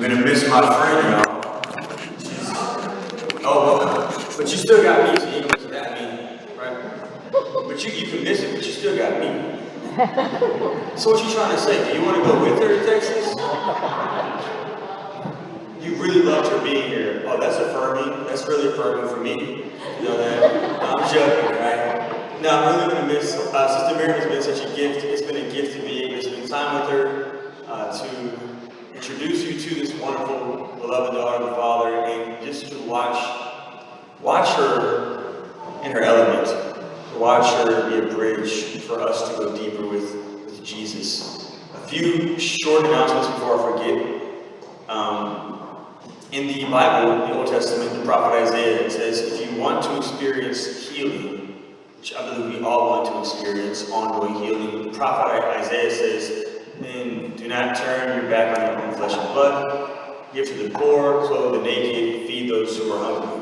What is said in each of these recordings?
You're gonna miss my friend, y'all. Oh, well, but you still got me, so you ain't gonna miss that me, right? But you can miss it, but you still got me. So what you trying to say? Do you want to go with her to Texas? You really loved her being here. Oh, that's affirming. That's really affirming for me. You know that? No, I'm joking, right? No, I'm really gonna miss Sister Miriam. Has been such a gift. It's been a gift to be able to spend time with her, to introduce you to this wonderful, beloved daughter of the Father, and just to watch her in her element. Watch her be a bridge for us to go deeper with Jesus. A few short announcements before I forget. In the Bible, the Old Testament, the prophet Isaiah says, if you want to experience healing, which I believe we all want to experience ongoing healing, the prophet Isaiah says, then do not turn your back on your own flesh and blood. Give to the poor, clothe the naked, feed those who are hungry.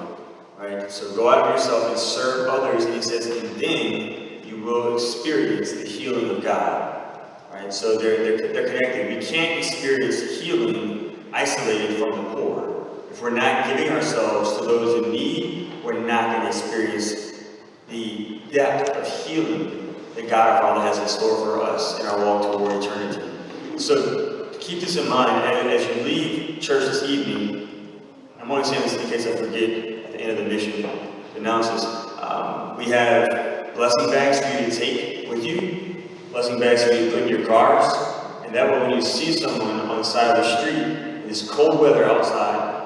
Right? So go out of yourself and serve others, and he says, and then you will experience the healing of God. Right? So they're connected. We can't experience healing isolated from the poor. If we're not giving ourselves to those in need, we're not going to experience the depth of healing that God our Father has in store for us in our walk toward eternity. So keep this in mind as you leave church this evening. I'm only saying this in case I forget at the end of the mission announces. We have blessing bags for you to take with you, blessing bags for you to put in your cars, and that way when you see someone on the side of the street, it's cold weather outside,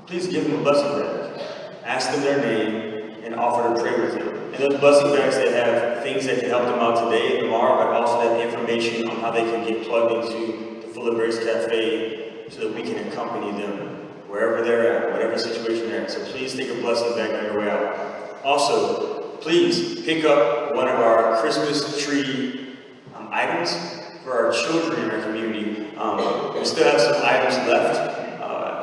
please give them a blessing bag. Ask them their name and offer to pray with them. And those blessing bags that have things that can help them out today and tomorrow, but also that information on how they can get plugged into the Full of Grace Cafe so that we can accompany them wherever they're at, whatever situation they're at. So please take a blessing bag on your way out. Also, please pick up one of our Christmas tree items for our children in our community. We still have some items left.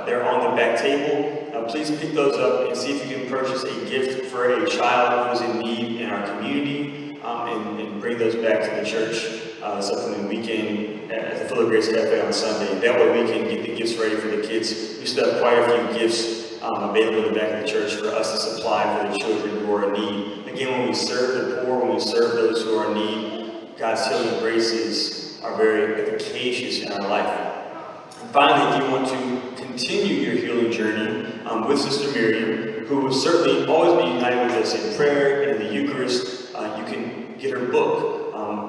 They're on the back table. Please pick those up and see if you can purchase a gift for a child who's in need in our community, and bring those back to the church this upcoming weekend at the Full of Grace Cafe on Sunday. That way we can get the gifts ready for the kids. We still have quite a few gifts available in the back of the church for us to supply for the children who are in need. Again, when we serve the poor, when we serve those who are in need, God's healing graces are very efficacious in our life. And finally, if you want to continue your healing journey with Sister Miriam, who will certainly always be united with us in prayer and in the Eucharist, you can get her book.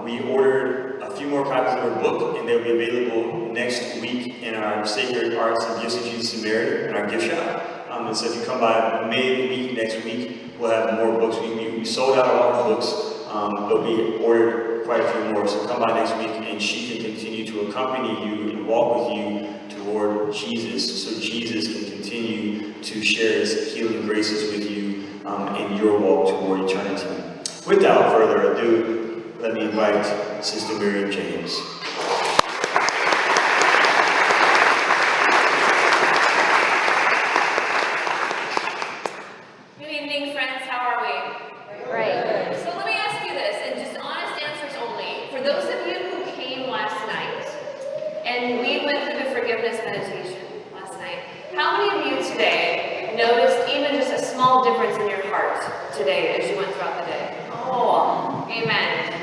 We ordered a few more copies of her book, and they'll be available next week in our Sacred Arts and Gifts of Jesus and Mary in our gift shop. And so if you come by midweek next week, we'll have more books. We sold out all our books, but we ordered quite a few more. So come by next week, and she can continue to accompany you and walk with you toward Jesus, so Jesus can continue to share his healing graces with you in your walk toward eternity. Without further ado, let me invite Sister Miriam James. Good evening, friends. How are we? Great. So let me ask you this, and just honest answers only. For those of you who came last night, and we went through the forgiveness meditation last night, how many of you today noticed even just a small difference in your heart today as you went throughout the day? Oh, amen.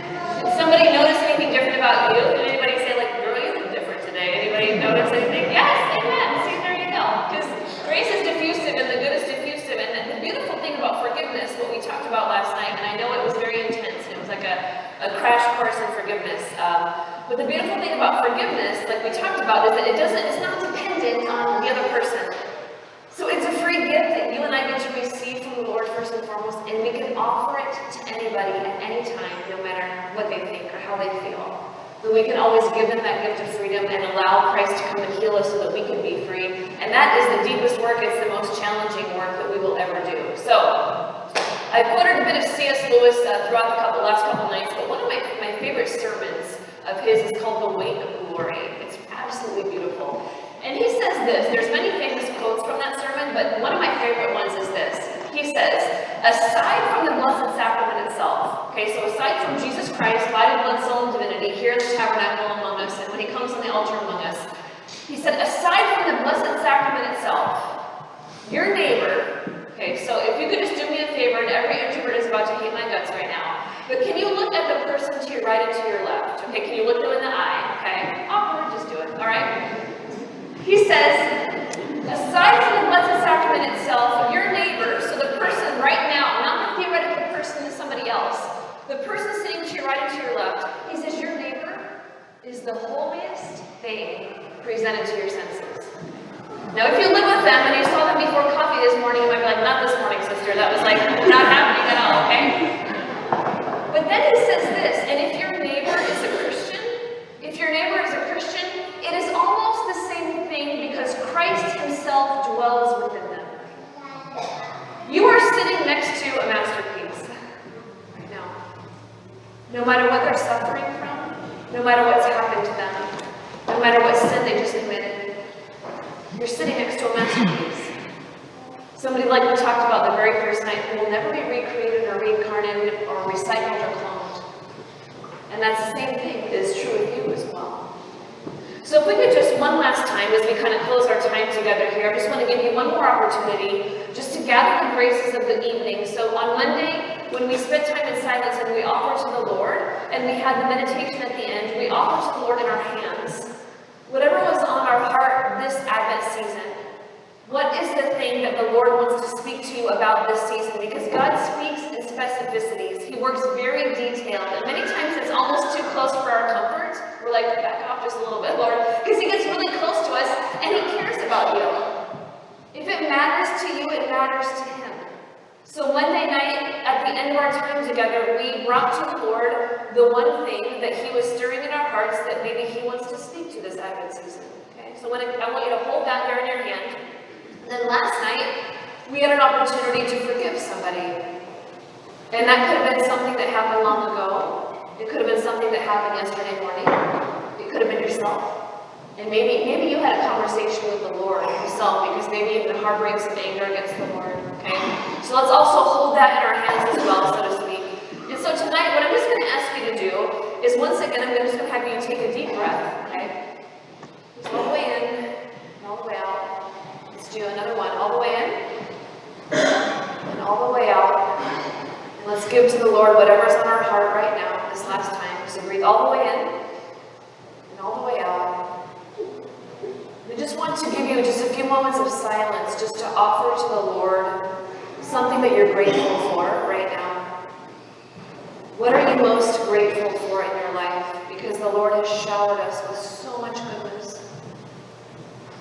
Did somebody notice anything different about you? Did anybody say, like, girl, you look different today? Anybody notice anything? Yes, amen. See, there you go. Because grace is diffusive and the good is diffusive. And the beautiful thing about forgiveness, what we talked about last night, and I know it was very intense. It was like a crash course in forgiveness. But the beautiful thing about forgiveness, like we talked about, is that it's not dependent on the other person. So it's a free gift that you and I get to receive from the Lord first and foremost, and we can offer it to anybody at any time, no matter what they think or how they feel. But we can always give them that gift of freedom and allow Christ to come and heal us so that we can be free. And that is the deepest work. It's the most challenging work that we will ever do. So I quoted a bit of C.S. Lewis throughout the last couple nights, but one of my favorite sermons of his is called The Weight of Glory. It's absolutely beautiful. And he says this, there's many famous quotes from that sermon, but one of my favorite ones is this. He says, aside from the Blessed Sacrament itself, okay, so aside from Jesus Christ, body, blood, soul, and divinity, here in the tabernacle among us, and when he comes on the altar among us, he said, aside from sacrament itself. Your neighbor, okay, so if you could just do me a favor, and every introvert is about to hate my guts right now, but can you look at the person to your right and to your left? Okay, can you look them in the eye? Okay, awkward, just do it, all right? He says, aside from the Blessed Sacrament itself, your neighbor, so the person right now, not the theoretical person is somebody else, the person sitting to your right and to your left, he says your neighbor is the holiest thing presented to your senses. Now, if you live with them and you saw them before coffee this morning, you might be like, not this morning, sister. That was like not happening at all, okay? But then he says this, and if your neighbor is a Christian, it is almost the same thing because Christ himself dwells within them. You are sitting next to a masterpiece right now. No matter what they're suffering from, no matter what's happened to them, no matter what sin they just committed, you're sitting next to a masterpiece. Somebody like we talked about the very first night who will never be recreated or reincarnated or recycled or cloned. And that's the same thing that is true with you as well. So if we could just one last time as we kind of close our time together here, I just want to give you one more opportunity just to gather the graces of the evening. So on Monday, when we spent time in silence and we offer to the Lord, and we had the meditation at the end, we offer to the Lord in our hands whatever was on our heart this Advent season. What is the thing that the Lord wants to speak to you about this season? Because God speaks in specificities. He works very detailed, and many times it's almost too close for our comfort. We're like, back off just a little bit, Lord, because he gets really close to us, and he cares about you. If it matters to you, it matters to him. So Monday night, at the end of our time together, we brought to the Lord the one thing that he was stirring in our hearts that maybe he wants to speak to this Advent season. Okay? So I want you to hold that there in your hand. And then last night, we had an opportunity to forgive somebody. And that could have been something that happened long ago. It could have been something that happened yesterday morning. It could have been yourself. And maybe you had a conversation with the Lord himself, because maybe even the heartbreaks of anger against the Lord. Okay? So let's also hold that in our hands as well, so to speak. And so tonight, what I'm just going to ask you to do is, once again, I'm just going to have you take a deep breath. Okay? So all the way in, and all the way out. Let's do another one. All the way in, and all the way out. And let's give to the Lord whatever's on our heart right now, this last time. So breathe all the way in, and all the way out. We just want to give you just a few moments of silence just to offer to the Lord something that you're grateful for right now. What are you most grateful for in your life? Because the Lord has showered us with so much goodness.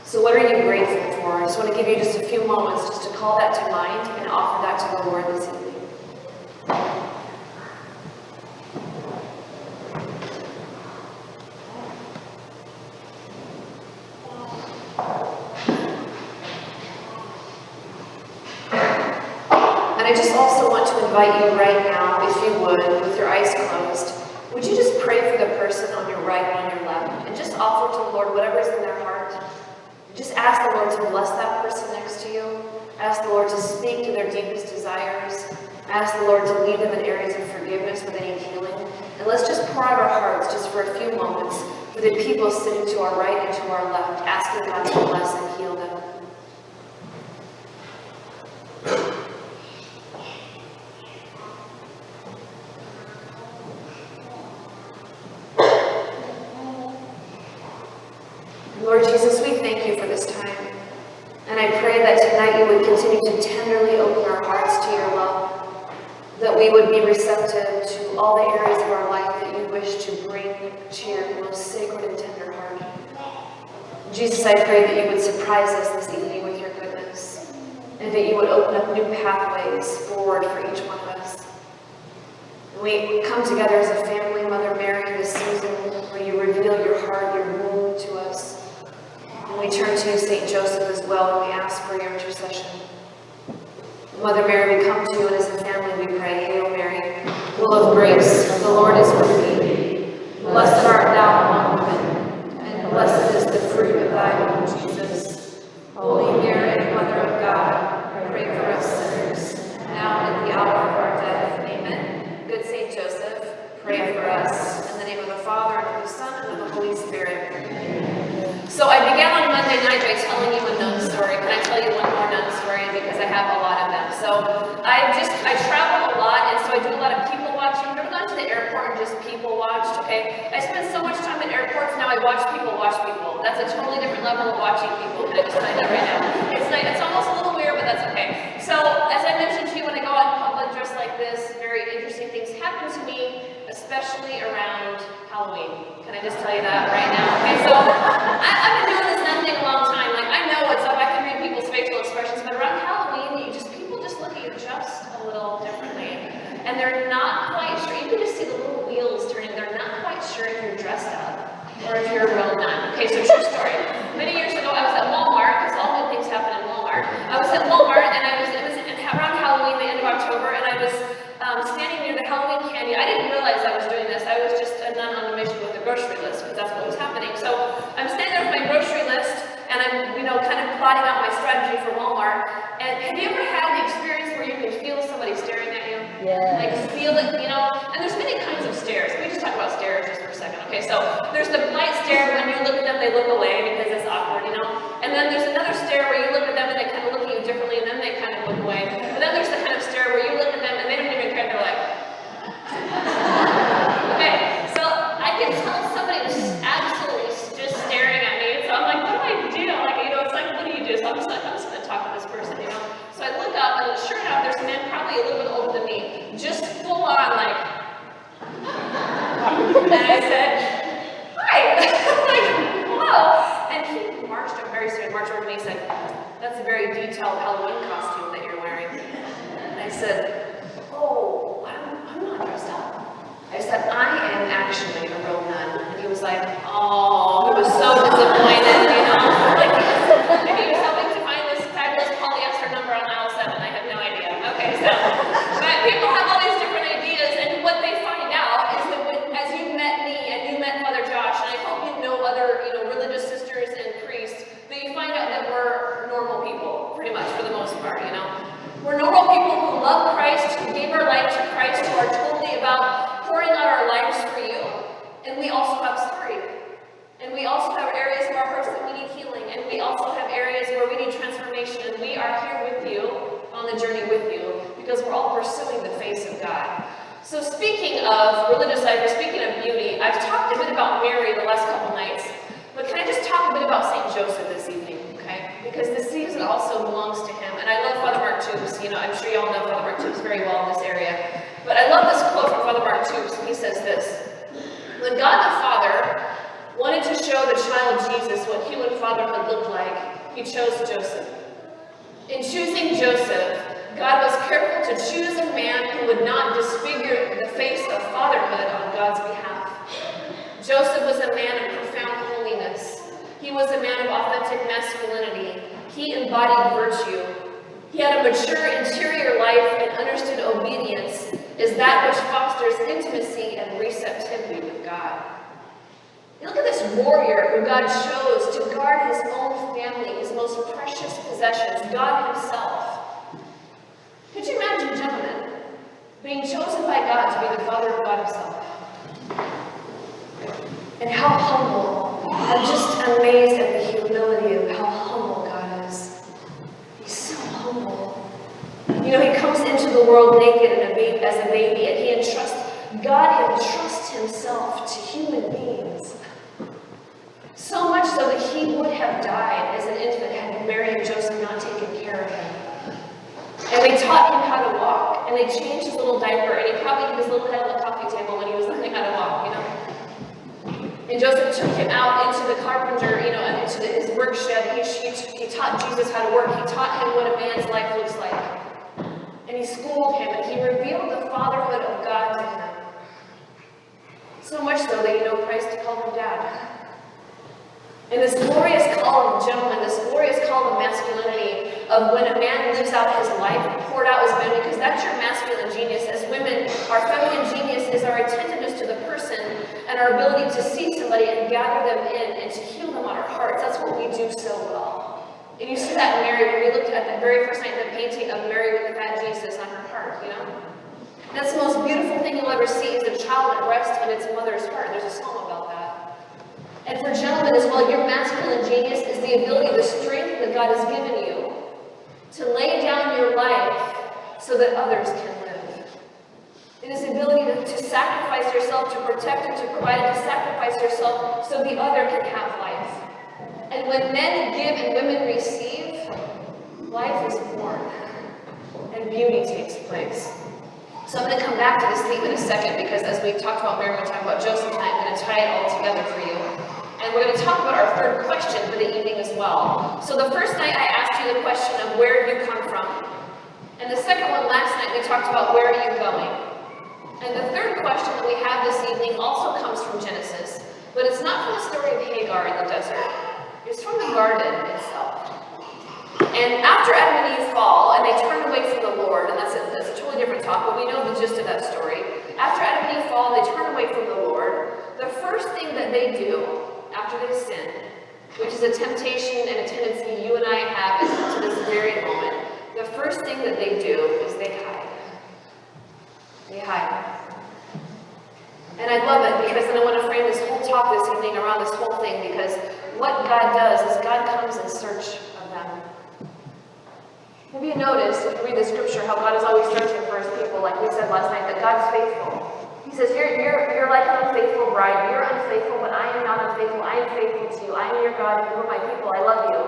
So what are you grateful for? I just want to give you just a few moments just to call that to mind and offer that to the Lord this evening. And I just also want to invite you right now, if you would, with your eyes closed, would you just pray for the person on your right and on your left, and just offer to the Lord whatever's in their heart. Just ask the Lord to bless that person next to you. Ask the Lord to speak to their deepest desires. Ask the Lord to lead them in areas of forgiveness where they need healing. And let's just pour out our hearts just for a few moments for the people sitting to our right and to our left, asking God to bless and heal them. Lord Jesus, we thank you for this time. And I pray that tonight you would continue to tenderly open our hearts to your love, that we would be receptive to all the areas of our life that you wish to bring to your most sacred and tender heart. Jesus, I pray that you would surprise us this evening with your goodness, and that you would open up new pathways forward for each one of us. And we come together as a family, Mother Mary, this season where you reveal your heart, your womb to us. And we turn to you, St. Joseph, as well, and we ask for your intercession. Mother Mary, we come to you, and as a family we pray, Hail Mary, full of grace, the Lord is with thee. Blessed art thou among women, and blessed is the fruit of thy womb, Jesus. Holy Mary, Mother of God, pray for us sinners, now and at the hour of our death. Amen. Good St. Joseph, pray for us. In the name of the Father, and of the Son, and of the Holy Spirit. So I began on Monday night by telling you in those story. Can I tell you one more nun story? Because I have a lot of them. So I travel a lot, and so I do a lot of people watching. I've never gone to the airport and just people watched, okay? I spend so much time at airports, now I watch people watch people. That's a totally different level of watching people. Can I just tell you that right now? It's almost a little weird, but that's okay. So, as I mentioned to you, when I go out in public dressed like this, very interesting things happen to me, especially around Halloween. Can I just tell you that right now? Okay, so I've been doing this nun thing a long time. Like, I know what's up. I can read people's facial expressions, but around Halloween, people just look at you just a little differently. And they're not quite sure. You can just see the little wheels turning. They're not quite sure if you're dressed up or if you're a real nun. Okay, so true story. Many years ago, I was at Walmart, because all good things happen in Walmart. I was at Walmart, and it was around Halloween, the end of October, and I was standing near the Halloween candy. I didn't realize I was doing this. I was just a nun on a mission with a grocery list, because that's what was happening. So I'm standing there with my grocery list, and I'm, kind of plotting out my strategy for Walmart. And have you ever had the experience where you can feel somebody staring at you? Yeah. Like feel it, and there's many kinds of stares. Let me just talk about stares just for a second. Okay, so there's the polite stare. When you look at them, they look away because it's awkward, And then there's another stare where you look at them and they kind of look at you differently, and then they kind of look away. But then there's the kind of stare where you look at them and they don't even care. They're like, okay. So I can tell somebody was absolutely just staring at me. So I'm like, what do I do? Like, it's like, what do you do? So I'm just going to talk to this person, So I look up, and sure enough, there's a man probably a little bit older than me, just full on, like, and I said, hi, like, hello. And he marched over to me and said, that's a very detailed Halloween costume that you're wearing. And I said, oh, I'm not dressed up. I said, I am actually a real nun. And he was like, oh, he was so disappointed, Like, and he was hoping to find this fabulous polyester number on aisle 7. I have no idea. Okay, so, but people have all these different ideas, and what they find out is that as you met me and you met Father Josh, and I hope you know other, religious sisters and priests, that you find out that we're normal people, pretty much, for the most part, We're normal people who love Christ, who gave our life to Christ, who are totally about pouring out our lives for you, and we also have story. And we also have areas of our hearts that we need healing, and we also have areas where we need transformation, and we are here with you, on the journey with you, because we're all pursuing the face of God. So speaking of religious life, or speaking of beauty, I've talked a bit about Mary the last couple nights, but can I just talk a bit about St. Joseph this evening, okay? Because this season also belongs to him, and I love Father Mark Toops. I'm sure you all know Father Mark Toops very well in this area. But I love this quote from Father Mark Toops, and he says this: when God the Father wanted to show the child Jesus what human fatherhood looked like, he chose Joseph. In choosing Joseph, God was careful to choose a man who would not disfigure the face of fatherhood on God's behalf. Joseph was a man of profound holiness. He was a man of authentic masculinity. He embodied virtue. He had a mature interior life and understood obedience is that which fosters intimacy and receptivity with God. Look at this warrior who God chose to guard his own family, his most precious possessions, God himself. Could you imagine, gentlemen, being chosen by God to be the father of God himself? And how humble. I'm just amazed at the humility of how humble God is. He's so humble. He comes into the world naked and as a baby, and God entrusts himself to human beings. So much so that he would have died as an infant had Mary and Joseph not taken care of him. And they taught him how to walk, and they changed his little diaper, and he probably hit his little head on the coffee table when he was learning how to walk, And Joseph took him out into the carpenter, and into his work shed. He taught Jesus how to work. He taught him what a man's life looks like. And he schooled him, and he revealed the fatherhood of God to him. So much so that, Christ called him Dad. And this glorious call of gentleman, this glorious call of masculinity, of when a man lives out his life, poured out his men, because that's your masculine genius. As women, our feminine genius is our attentiveness to the person and our ability to see somebody and gather them in and to heal them on our hearts. That's what we do so well. And you see that in Mary when we looked at the very first night the painting of Mary with the fat Jesus on her heart, That's the most beautiful thing you'll ever see, is a child at rest in its mother's heart. There's a psalm about that. And for gentlemen as well, your masculine genius is the ability, the strength, the God has given you to lay down your life so that others can live. It is the ability to sacrifice yourself, to protect and to provide, and to sacrifice yourself so the other can have life. And when men give and women receive, life is born and beauty takes place. So I'm going to come back to this theme in a second, because as we talked about Miriam and talked about Joseph tonight, I'm going to tie it all together for you. And we're going to talk about our third question for the evening as well. So the first night I asked you the question of where you come from. And the second one last night we talked about where are you going. And the third question that we have this evening also comes from Genesis. But it's not from the story of Hagar in the desert. It's from the garden itself. And after Adam and Eve fall, and they turn away from the Lord, and that's a totally different talk, but we know the gist of that story. After Adam and Eve fall, and they turn away from the Lord, the first thing that they do after they sin, which is a temptation and a tendency you and I have to this very moment, the first thing that they do is they hide. They hide. And I love it, because then I want to frame this whole talk this evening around this whole thing, because what God does is God comes in search of them. Have you noticed, if you read the scripture, how God is always searching for his people, like we said last night, that God's faithful. He says, you're like an unfaithful bride. You're unfaithful, but I am not unfaithful. I am faithful to you. I am your God, and you are my people. I love you.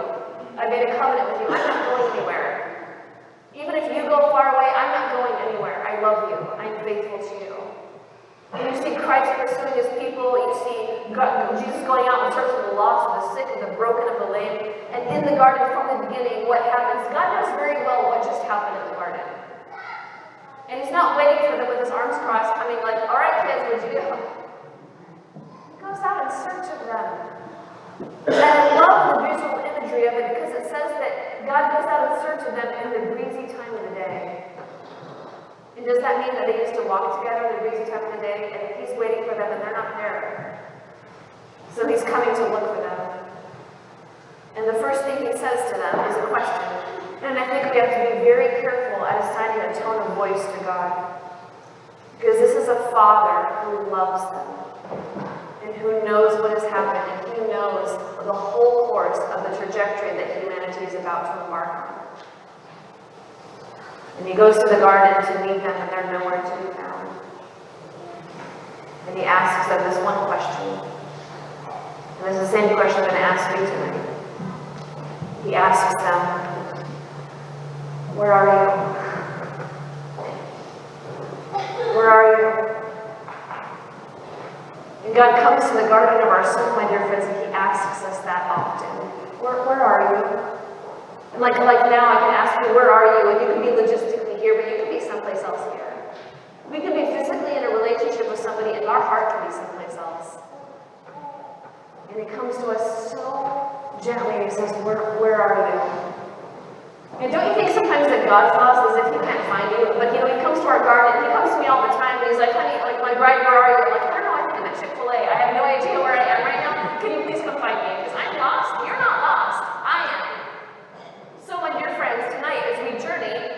I made a covenant with you. I'm not going anywhere. Even if you go far away, I'm not going anywhere. I love you. I'm faithful to you. And you see Christ pursuing his people. You see Jesus going out and searching the lost, the sick, and the broken, and the lame. And in the garden from the beginning, what happens? God knows very well what just happened in the garden. And he's not waiting for them with his arms crossed, coming like, all right, kids, where'd you go? He goes out in search of them. And I love the visual imagery of it, because it says that God goes out in search of them in the breezy time of the day. And does that mean that they used to walk together in the breezy time of the day, and he's waiting for them and they're not there? So he's coming to look for them. And the first thing he says to them is a question. And I think we have to be very careful at assigning a tone of voice to God. Because this is a Father who loves them, and who knows what has happened, and who knows the whole course of the trajectory that humanity is about to embark on. And he goes to the garden to meet them, and they're nowhere to be found. And he asks them this one question. And it's the same question I'm going to ask you tonight. He asks them, where are you? Where are you? And God comes to the garden of our soul, my dear friends, and he asks us that often. Where are you? And like now, I can ask you, where are you? And you can be logistically here, but you can be someplace else here. We can be physically in a relationship with somebody, and our heart can be someplace else. And he comes to us so gently, and he says, where are you? And don't you think sometimes that God feels as if he can't find you? But he comes to our garden, he comes to me all the time, and he's like, honey, like, my bride, where are you? I'm like, I don't know, I'm at Chick-fil-A. I have no idea where I am right now. Can you please come find me? Because I'm lost. You're not lost. I am. So, my dear friends, tonight as we journey,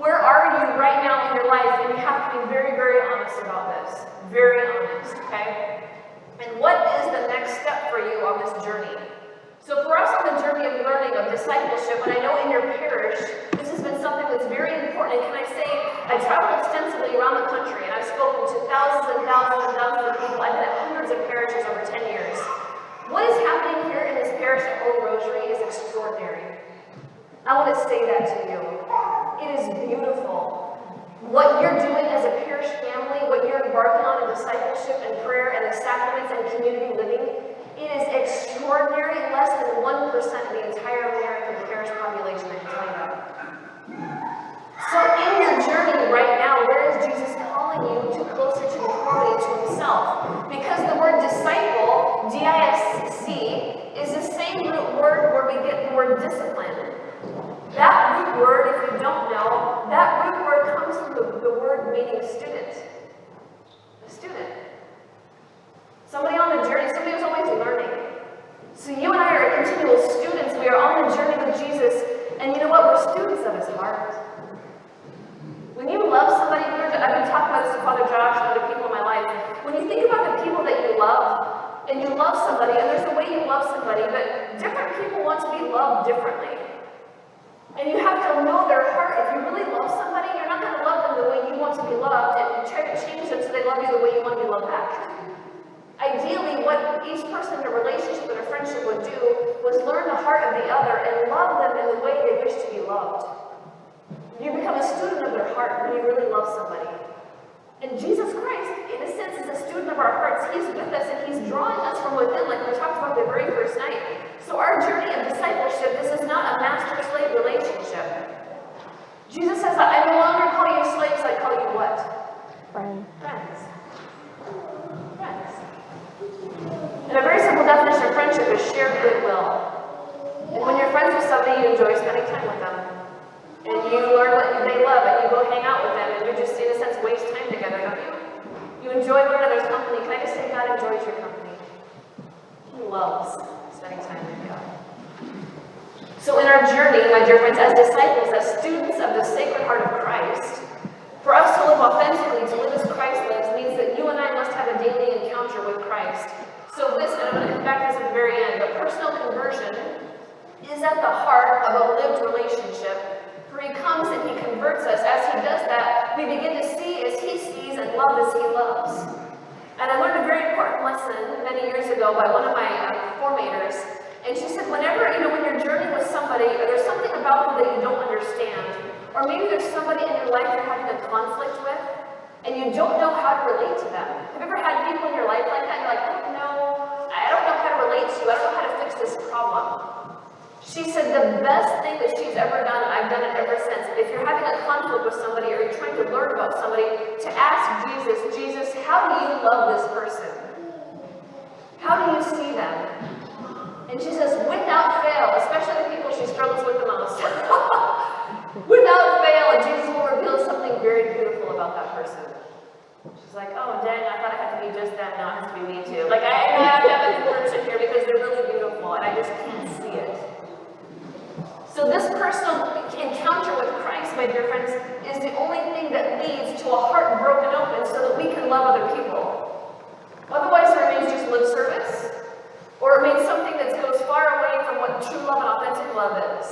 where are you right now in your life? And you have to be very, very honest about this. Very honest, okay? And what is the next step for you on this journey? So for us on the journey of learning, of discipleship, and I know in your parish, this has been something that's very important. And can I say, I travel extensively around the country, and I've spoken to thousands and thousands and thousands of people. I've been at hundreds of parishes over 10 years. What is happening here in this parish at Holy Rosary is extraordinary. I want to say that to you. It is beautiful. What you're doing as a parish family, what you're embarking on in discipleship and prayer and the sacraments and community living, it is extraordinary. Less than 1% of the entire American parish population, I can tell you that. So in your journey right now, where is Jesus calling you to closer to conformity to himself? Because the word disciple, D-I-S-C, is the same root word where we get the word discipline. That root word, if you don't know, that root word comes from the word meaning student. A student. Somebody on the journey, somebody who's always learning. So you and I are continual students. We are on the journey with Jesus. And you know what? We're students of his heart. When you love somebody, I've been talking about this with Father Josh and other people in my life. When you think about the people that you love, and you love somebody, and there's a way you love somebody, but different different people want to be loved differently. And you have to know their heart. If you really love somebody, you're not going to love them the way you want to be loved and try to change them so they love you the way you want to be loved back. Ideally, what each person in a relationship and a friendship would do was learn the heart of the other and love them in the way they wish to be loved. You become a student of their heart when you really love somebody. And Jesus Christ, in a sense, is a student of our hearts. He's with us and he's drawing us from within, like we talked about the very first night. So our journey of discipleship, this is not a master-slave relationship. Jesus says, I no longer call you slaves, I call you what? Friends. Friends. And a very simple definition of friendship is shared goodwill. And when you're friends with somebody, you enjoy spending time with them. And you learn what they love, and you go hang out with them, and you just, in a sense, waste time together, don't you? You enjoy one another's company. Can I just say God enjoys your company? He loves spending time with God. So in our journey, my dear friends, as disciples, as students of the Sacred Heart of Christ, for us to live authentically, to live as Christ lives, means that you and I must have a daily encounter with Christ. So this, and I'm going to come back to this at the very end, but personal conversion is at the heart of a lived relationship. For he comes and he converts us. As he does that, we begin to see as he sees and love as he loves. And I learned a very important lesson many years ago by one of my formators. And she said, whenever, when you're journeying with somebody, or there's something about them that you don't understand, or maybe there's somebody in your life you're having a conflict with, and you don't know how to relate to them. Have you ever had people in your life like that? You're like, I don't know how to relate to you. I don't know how to fix this problem. She said the best thing that she's ever done, and I've done it ever since, if you're having a conflict with somebody or you're trying to learn about somebody, to ask Jesus, how do you love this person? How do you see them? And she says, without fail, especially the people she struggles with the most, without fail, Jesus will reveal something very beautiful about that person. She's like, oh, dang, I thought it had to be just that, now it has to be me too. Like, I have to have a conversion here because they're really beautiful, and I just can't see it. So this personal encounter with Christ, my dear friends, is the only thing that leads to a heart broken open so that we can love other people. Otherwise, it remains just lip service, or it remains something that goes far away from what true love and authentic love is.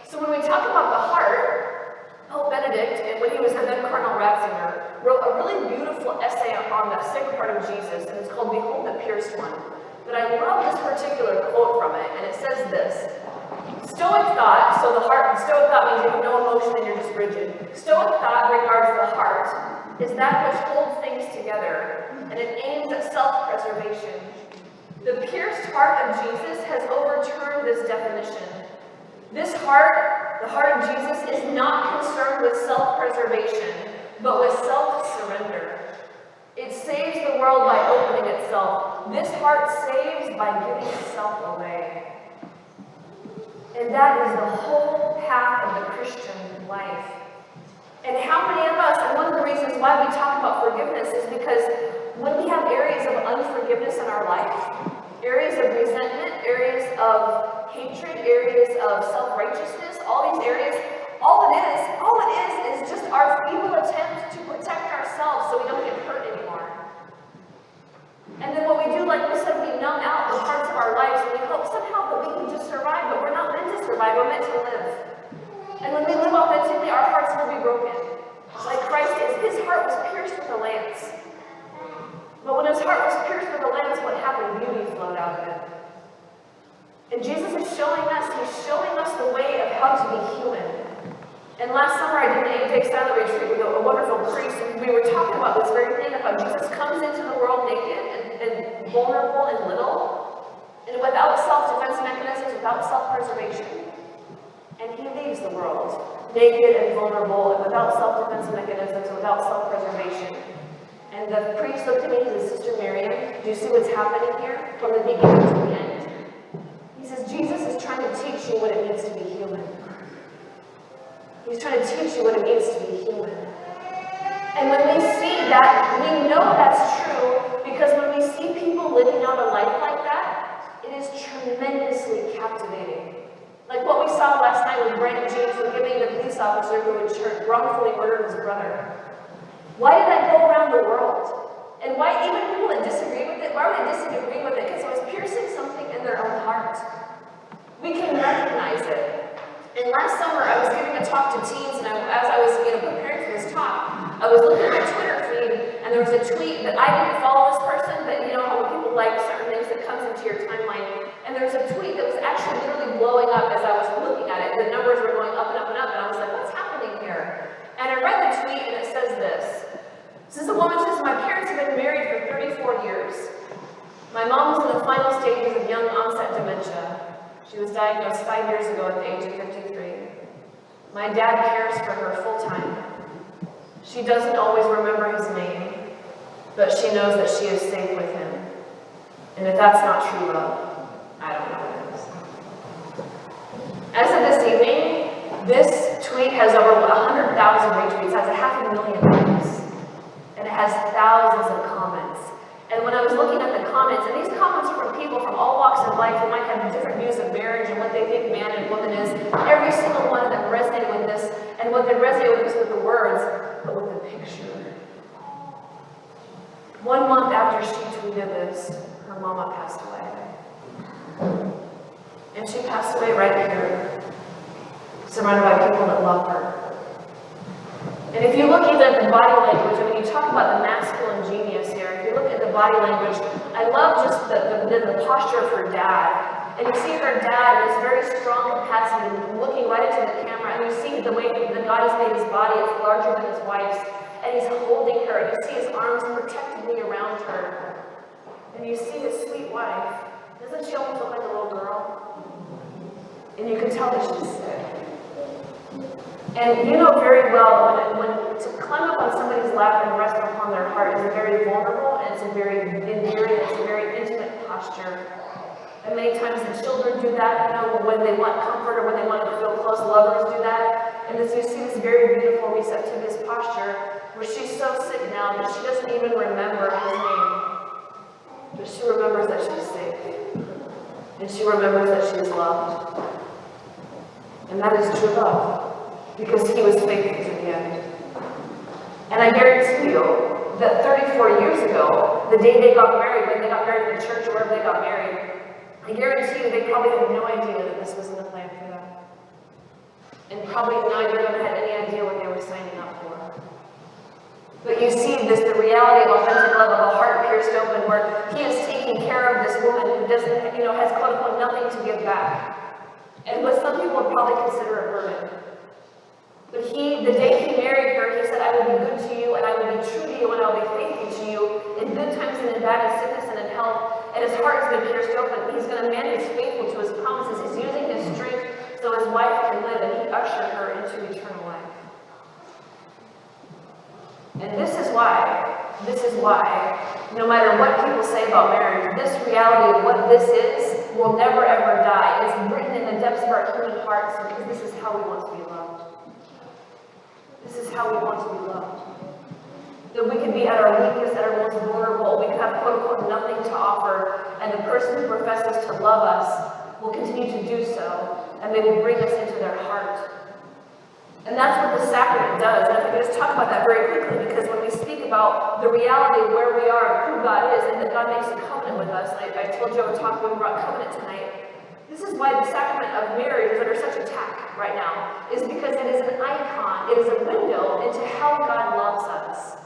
So when we talk about the heart, Pope Benedict, and when he was then Cardinal Ratzinger, wrote a really beautiful essay on the Sacred Heart of Jesus, and it's called Behold the Pierced One. But I love this particular quote from it, and it says this. Stoic thought, so the heart, Stoic thought means you have no emotion and you're just rigid. Stoic thought regards the heart is that which holds things together, and it aims at self-preservation. The pierced heart of Jesus has overturned this definition. This heart, the heart of Jesus, is not concerned with self-preservation, but with self-surrender. It saves the world by opening itself. This heart saves by giving itself away. And that is the whole path of the Christian life. And how many of us, and one of the reasons why we talk about forgiveness is because when we have areas of unforgiveness in our life, areas of resentment, areas of hatred, areas of self-righteousness, all these areas, all it is just our feeble attempt to protect ourselves so we don't get hurt anymore. And then what we do, like we said, we numb out the parts of our lives and we hope somehow that we can just survive, but we're not meant to survive, we're meant to live. And when we live authentically, our hearts will be broken. Like Christ is, his heart was pierced with a lance. But when his heart was pierced with a lance, what happened? Beauty flowed out of it. And Jesus is showing us, he's showing us the way of how to be human. And last summer I did an 8-day silent retreat with a wonderful priest, and we were talking about this very thing of how Jesus comes into the world naked and vulnerable and little, and without self-defense mechanisms, without self-preservation. And he leaves the world naked and vulnerable and without self-defense mechanisms, without self-preservation. And the priest looked at me, he said, Sister Miriam, do you see what's happening here? From the beginning to the end. He says, Jesus is trying to teach you what it means to be human. He's trying to teach you what it means to be human. And when we see that, we know that's true because when we see people living out a life like that, it is tremendously captivating. Like what we saw last night with Brandon James forgiving the police officer who had wrongfully murdered his brother. Why did that go around the world? And why even people that disagree with it, why were they disagreeing with it? Because it was piercing something in their own heart. We can recognize it. And last summer, I was giving a talk to teens, and as I was preparing for this talk, I was looking at my Twitter feed, and there was a tweet that I didn't follow this person, but you know how when people like certain things that comes into your timeline. And there was a tweet that was actually literally blowing up as I was looking at it. The numbers were going up and up and up, and I was like, what's happening here? And I read the tweet, and it says this. This is a woman who says, my parents have been married for 34 years. My mom was in the final stages of young onset dementia. She was diagnosed 5 years ago at the age of 53. My dad cares for her full time. She doesn't always remember his name, but she knows that she is safe with him. And if that's not true love, I don't know what is. As of this evening, this tweet has over 100,000 retweets, has 500,000 likes, and it has thousands of comments. And when I was looking at the comments, and these comments are from people from all walks of life who might have different views of marriage and what they think man and woman is, every single one of them resonated with this, and what they resonated with was with the words, but with the picture. 1 month after she tweeted this, her mama passed away. And she passed away right here, surrounded by people that love her. And if you look even at the body language, I mean, you talk about the masculine genius here. If you look at the body language, I love just the posture of her dad. And you see her dad in this very strong capacity, looking right into the camera, and you see the way that God has made his body, it's larger than his wife's, and he's holding her, and you see his arms protectively around her. And you see his sweet wife. Doesn't she almost look like a little girl? And you can tell that she's sick. And you know very well when to climb up on somebody's lap and rest upon their heart is a very vulnerable, and it's a very endearing, it's a very intimate posture. And many times the children do that, you know, when they want comfort or when they want to feel close, lovers do that. And as you see this very beautiful receptivist posture, where she's so sick now that she doesn't even remember his name. But she remembers that she's safe. And she remembers that she's loved. And that is true love. Because he was faithful to the end. And I guarantee you that 34 years ago, the day they got married, when they got married in the church or wherever they got married, I guarantee you they probably had no idea that this was in the plan for them. And probably neither of them had any idea what they were signing up for. But you see this, the reality of authentic love, of a heart pierced open, where he is taking care of this woman who doesn't, has quote unquote nothing to give back. And what some people would probably consider a burden. But the day he married her, he said, I will be good to you, and I will be true to you, and I will be faithful to you, in good times and in bad, in sickness and in health. And his heart has been pierced open. He's going to manage faithful to his promises. He's using his strength so his wife can live, and he ushered her into eternal life. And this is why, no matter what people say about marriage, this reality of what this is will never ever die. It's written in the depths of our human hearts, because this is how we want to be loved. This is how we want to be loved. That we can be at our weakest, at our most vulnerable. We can have, quote unquote, nothing to offer, and the person who professes to love us will continue to do so, and they will bring us into their heart. And that's what the sacrament does. And if I could just talk about that very quickly, because when we speak about the reality of where we are, who God is, and that God makes a covenant with us, and I told you I would talk when we brought covenant tonight. This is why the sacrament of marriage is under such attack right now, is because it is an icon, it is a window into how God loves us.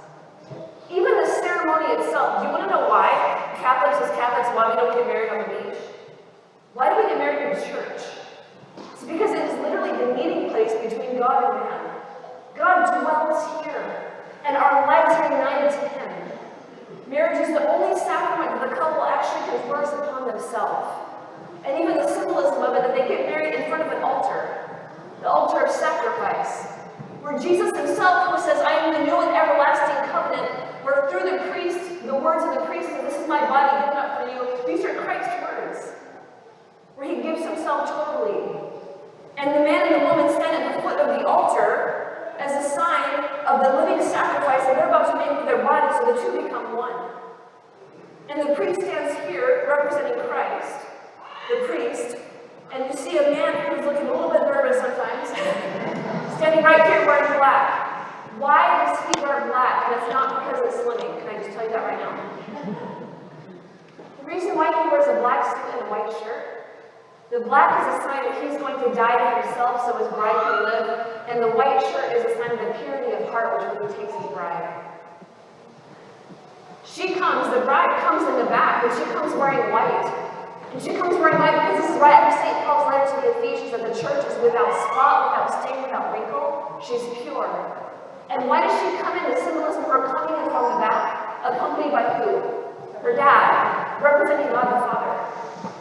Even the ceremony itself, do you want to know why Catholics as Catholics, why we don't get married on the beach? Why do we get married in church? It's because it is literally the meeting place between God and man. God dwells here, and our lives are united to him. Marriage is the only sacrament that the couple actually confers upon themselves. And even the symbolism of it, that they get married in front of an altar, the altar of sacrifice, where Jesus himself, who says, I am the new and everlasting covenant, where through the priest, the words of the priest, this is my body given up for you, these are Christ's words, where he gives himself totally. And the man and the woman stand at the foot of the altar as a sign of the living sacrifice that they're about to make with their bodies, so the two become one. And the priest stands here representing Christ, the priest, and you see a man who's looking a little bit nervous sometimes, standing right here wearing black. Why does he wear black? And it's not because it's slimming. Can I just tell you that right now? The reason why he wears a black suit and a white shirt The black is a sign that he's going to die to himself so his bride can live, and the white shirt is a sign of the purity of heart which he takes his bride. The bride comes in the back, and she comes wearing white. And she comes wearing white because this is right after St. Paul's letter to the Ephesians that the church is without spot, without stain, without wrinkle. She's pure. And why does she come in? The symbolism of her coming in from the back, accompanied by who? Her dad, representing God the Father.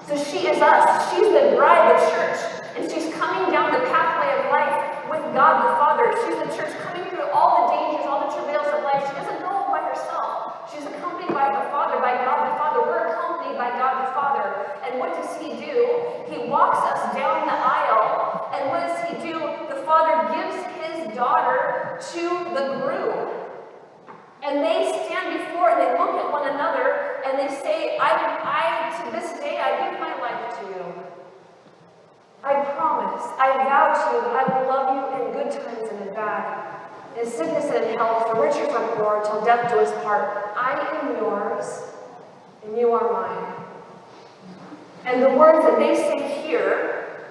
So she is us. She's the bride, the church. And she's coming down the pathway of life with God the Father. She's the church coming through all the dangers, all the travails of life. She doesn't go by herself. She's accompanied by the Father, by God the Father. We're accompanied by God the Father. And what does he do? He walks us down the aisle. And what does he do? The Father gives his daughter to the groom. And they stand before and they look at one another and they say, I to this day, I give my life to you. I promise, I vow to you that I will love you in good times and in bad. In sickness and in health, for richer for poor, till death do us part. I am yours, and you are mine. And the words that they say here,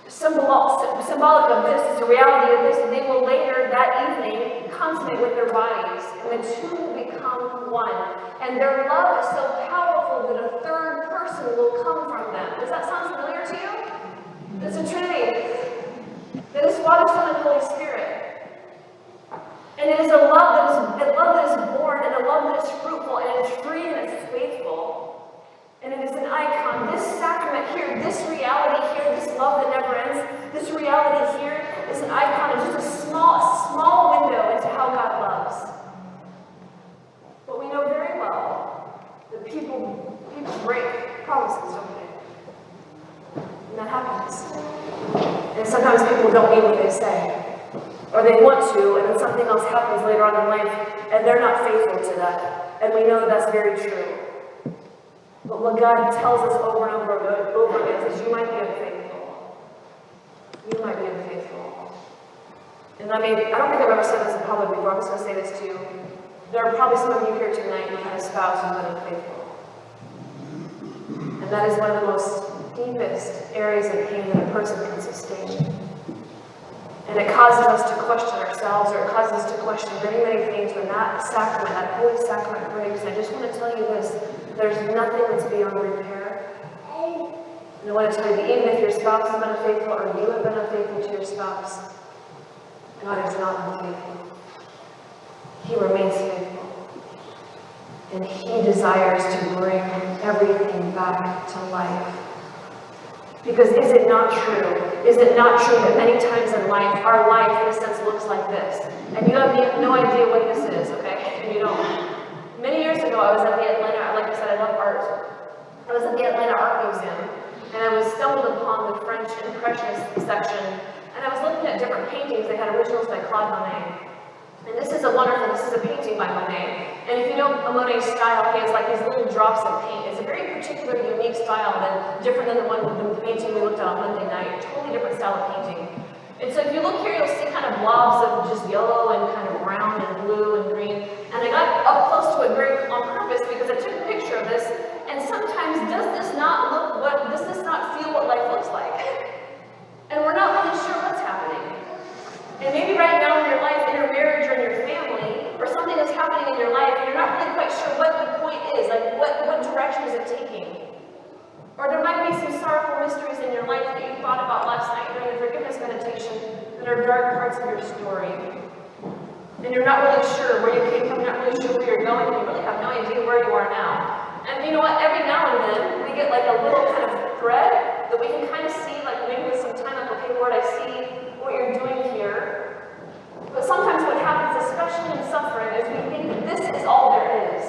symbolic of this, is the reality of this, that they will later that evening consummate with their bodies, and the two will become one. And their love is so powerful that a third person will come from them. Does that sound familiar to you? It's a Trinity. That is Father, Son, and Holy Spirit. And it is a love that is born, and a love that is fruitful, and it is free, and it's faithful. And it is an icon. This sacrament here, this reality here, this love that never ends, this reality here is an icon of just a small window into how God loves. But we know very well that people break promises, don't they? And that happens. And sometimes people don't mean what they say. Or they want to, and then something else happens later on in life, and they're not faithful to that. And we know that that's very true. But what God tells us over and over again is you might be unfaithful. You might be unfaithful. And I don't think I've ever said this in public before. I'm just going to say this to you. There are probably some of you here tonight who had a spouse who's been unfaithful. And that is one of the most deepest areas of pain that a person can sustain. And it causes us to question ourselves, or it causes us to question many, many things when that sacrament, that holy sacrament breaks. And I just want to tell you this, there's nothing that's beyond repair. And I want to tell you that even if your spouse has been unfaithful, or you have been unfaithful to your spouse, God is not unfaithful. He remains faithful. And he desires to bring everything back to life. Because is it not true? Is it not true that many times in life, our life, in a sense, looks like this? And you have no idea what this is, okay? And you don't. Many years ago, I was at the Atlanta, like I said, I love art. I was at the Atlanta Art Museum, and I was stumbled upon the French Impressionist section, and I was looking at different paintings. They had originals by Claude Monet. And this is a painting by Monet. And if you know Monet's style, he has like these little drops of paint. It's a very particular, unique style, different than the painting we looked at on Monday night. Totally different style of painting. And so if you look here, you'll see kind of blobs of just yellow and kind of brown and blue and green. And I got up close to it very on purpose because I took a picture of this. And sometimes does this not feel what life looks like? And we're not really sure what's happening. And maybe right now in your life, in your marriage or in your family, or something that's happening in your life, and you're not really quite sure what the point is, like what direction is it taking? Or there might be some sorrowful mysteries in your life that you thought about last night during the forgiveness meditation that are dark parts of your story. And you're not really sure where you came from, not really sure where you're going, and you really have no idea where you are now. And you know what, every now and then, we get like a little kind of thread that we can kind of see, like maybe with some time, like, okay, Lord, I see what you're doing here. But sometimes what happens, especially in suffering, is we think that this is all there is.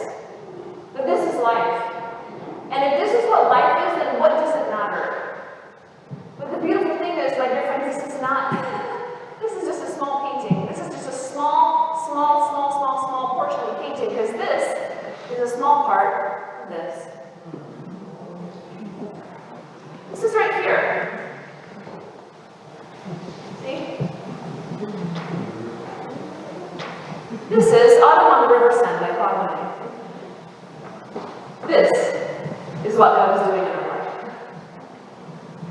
That this is life. And if this is what life is, then what does it matter? But the beautiful thing is, my dear friends, this is just a small painting. This is just a small portion of the painting, because this is a small part of this.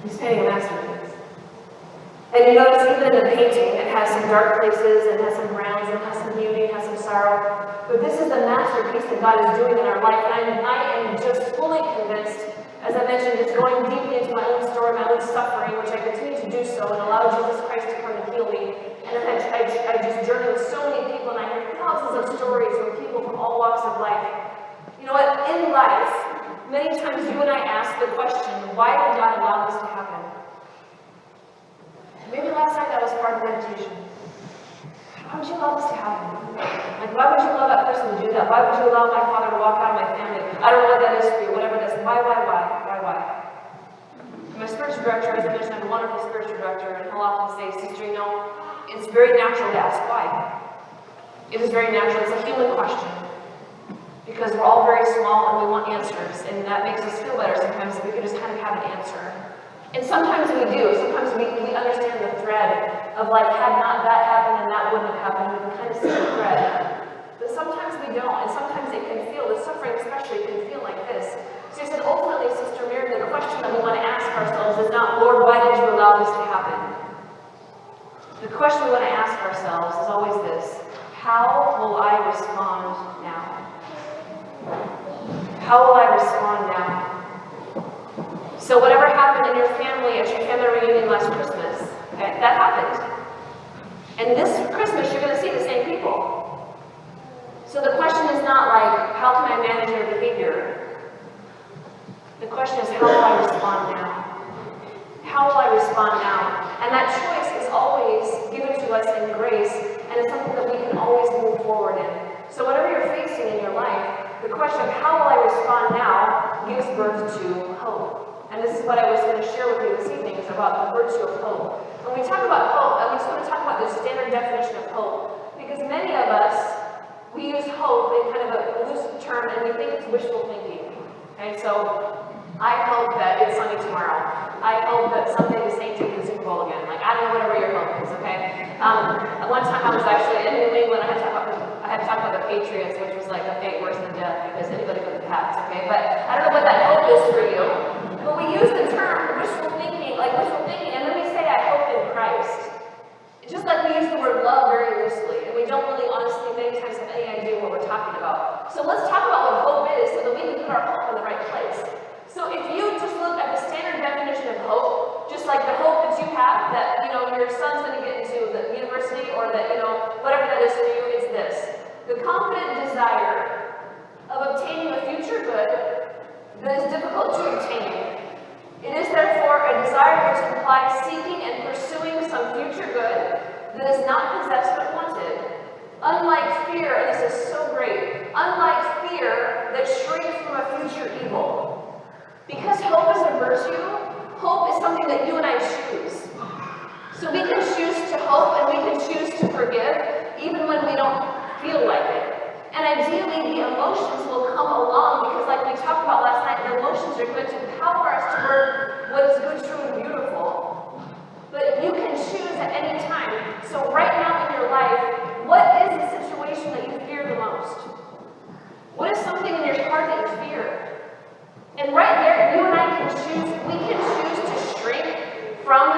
He's painting a masterpiece. And you notice even in the painting, it has some dark places, and has some browns, and has some beauty, and has some sorrow. But this is the masterpiece that God is doing in our life, and I am just fully convinced, as I mentioned, just going deeply into my own story, my own suffering, which I continue to do so, and allow Jesus Christ to come and heal me. And then I just journey with so many people, and I hear thousands of stories from people from all walks of life. You know what? In life, many times you and I ask the question, why did God allow this to happen? Maybe last night that was part of meditation. Why would you allow this to happen? Like, why would you allow that person to do that? Why would you allow my father to walk out of my family? I don't know what that is for you, whatever it is. Why? My spiritual director, as I mentioned, I'm a wonderful spiritual director, and he'll often say, sister, you know, it's very natural to ask why. It is very natural. It's a human question. Because we're all very small and we want answers, and that makes us feel better sometimes if we can just kind of have an answer. And sometimes we do. Sometimes we understand the thread of like, had not that happened and that wouldn't have happened. We can kind of see the thread. But sometimes we don't. And sometimes it can feel, the suffering especially, can feel like this. So he said, ultimately, Sister Miriam, the question that we want to ask ourselves is not, Lord, why did you allow this to happen? The question we want to ask ourselves is always this: how will I respond now? How will I respond now? So whatever happened in your family at your family reunion last Christmas, okay, that happened. And this Christmas, you're going to see the same people. So the question is not like, how can I manage your behavior? The question is, how will I respond now? How will I respond now? And that choice is always given to us in grace, and it's something that we can always move forward in. So whatever you're facing in your life, the question of how will I respond now gives birth to hope. And this is what I was going to share with you this evening, is about the virtue of hope. When we talk about hope, I'm just going to talk about the standard definition of hope, because many of us, we use hope in kind of a loose term, and we think it's wishful thinking. Okay, so I hope that it's sunny tomorrow. I hope that someday the Saints take the Super Bowl again. Like, I don't know, whatever your hope is, okay? One time I was actually in New England, I had to talk about the Patriots, which was like a fate worse than death, because anybody but the Pats, okay? But I don't know what that hope is for you. But we use the term wishful thinking, and then we say, I hope in Christ. It's just like we use the word love very loosely, and we don't really honestly many times have any idea what we're talking about. So let's talk about what hope is, so that we can put our hope in the right place. So if you just look at the standard definition of hope, just like the hope that you have, that, you know, your son's going to get into the university, or that, you know, whatever that is for you, it's this: the confident desire of obtaining a future good that is difficult to obtain. It is therefore a desire which implies seeking and pursuing some future good that is not possessed but wanted. Unlike fear, and this is so great, unlike fear that shrinks from a future evil. Because hope is a virtue, hope is something that you and I choose. So we can choose to hope and we can choose to forgive even when we don't feel like it. And ideally, the emotions will come along, because like we talked about last night, the emotions are going to power us toward what is good, true, and beautiful. But you can choose at any time. So right now in your life, what is the situation that you fear the most? What is something in your heart that you fear? And right there, you and I can choose, we can choose to shrink from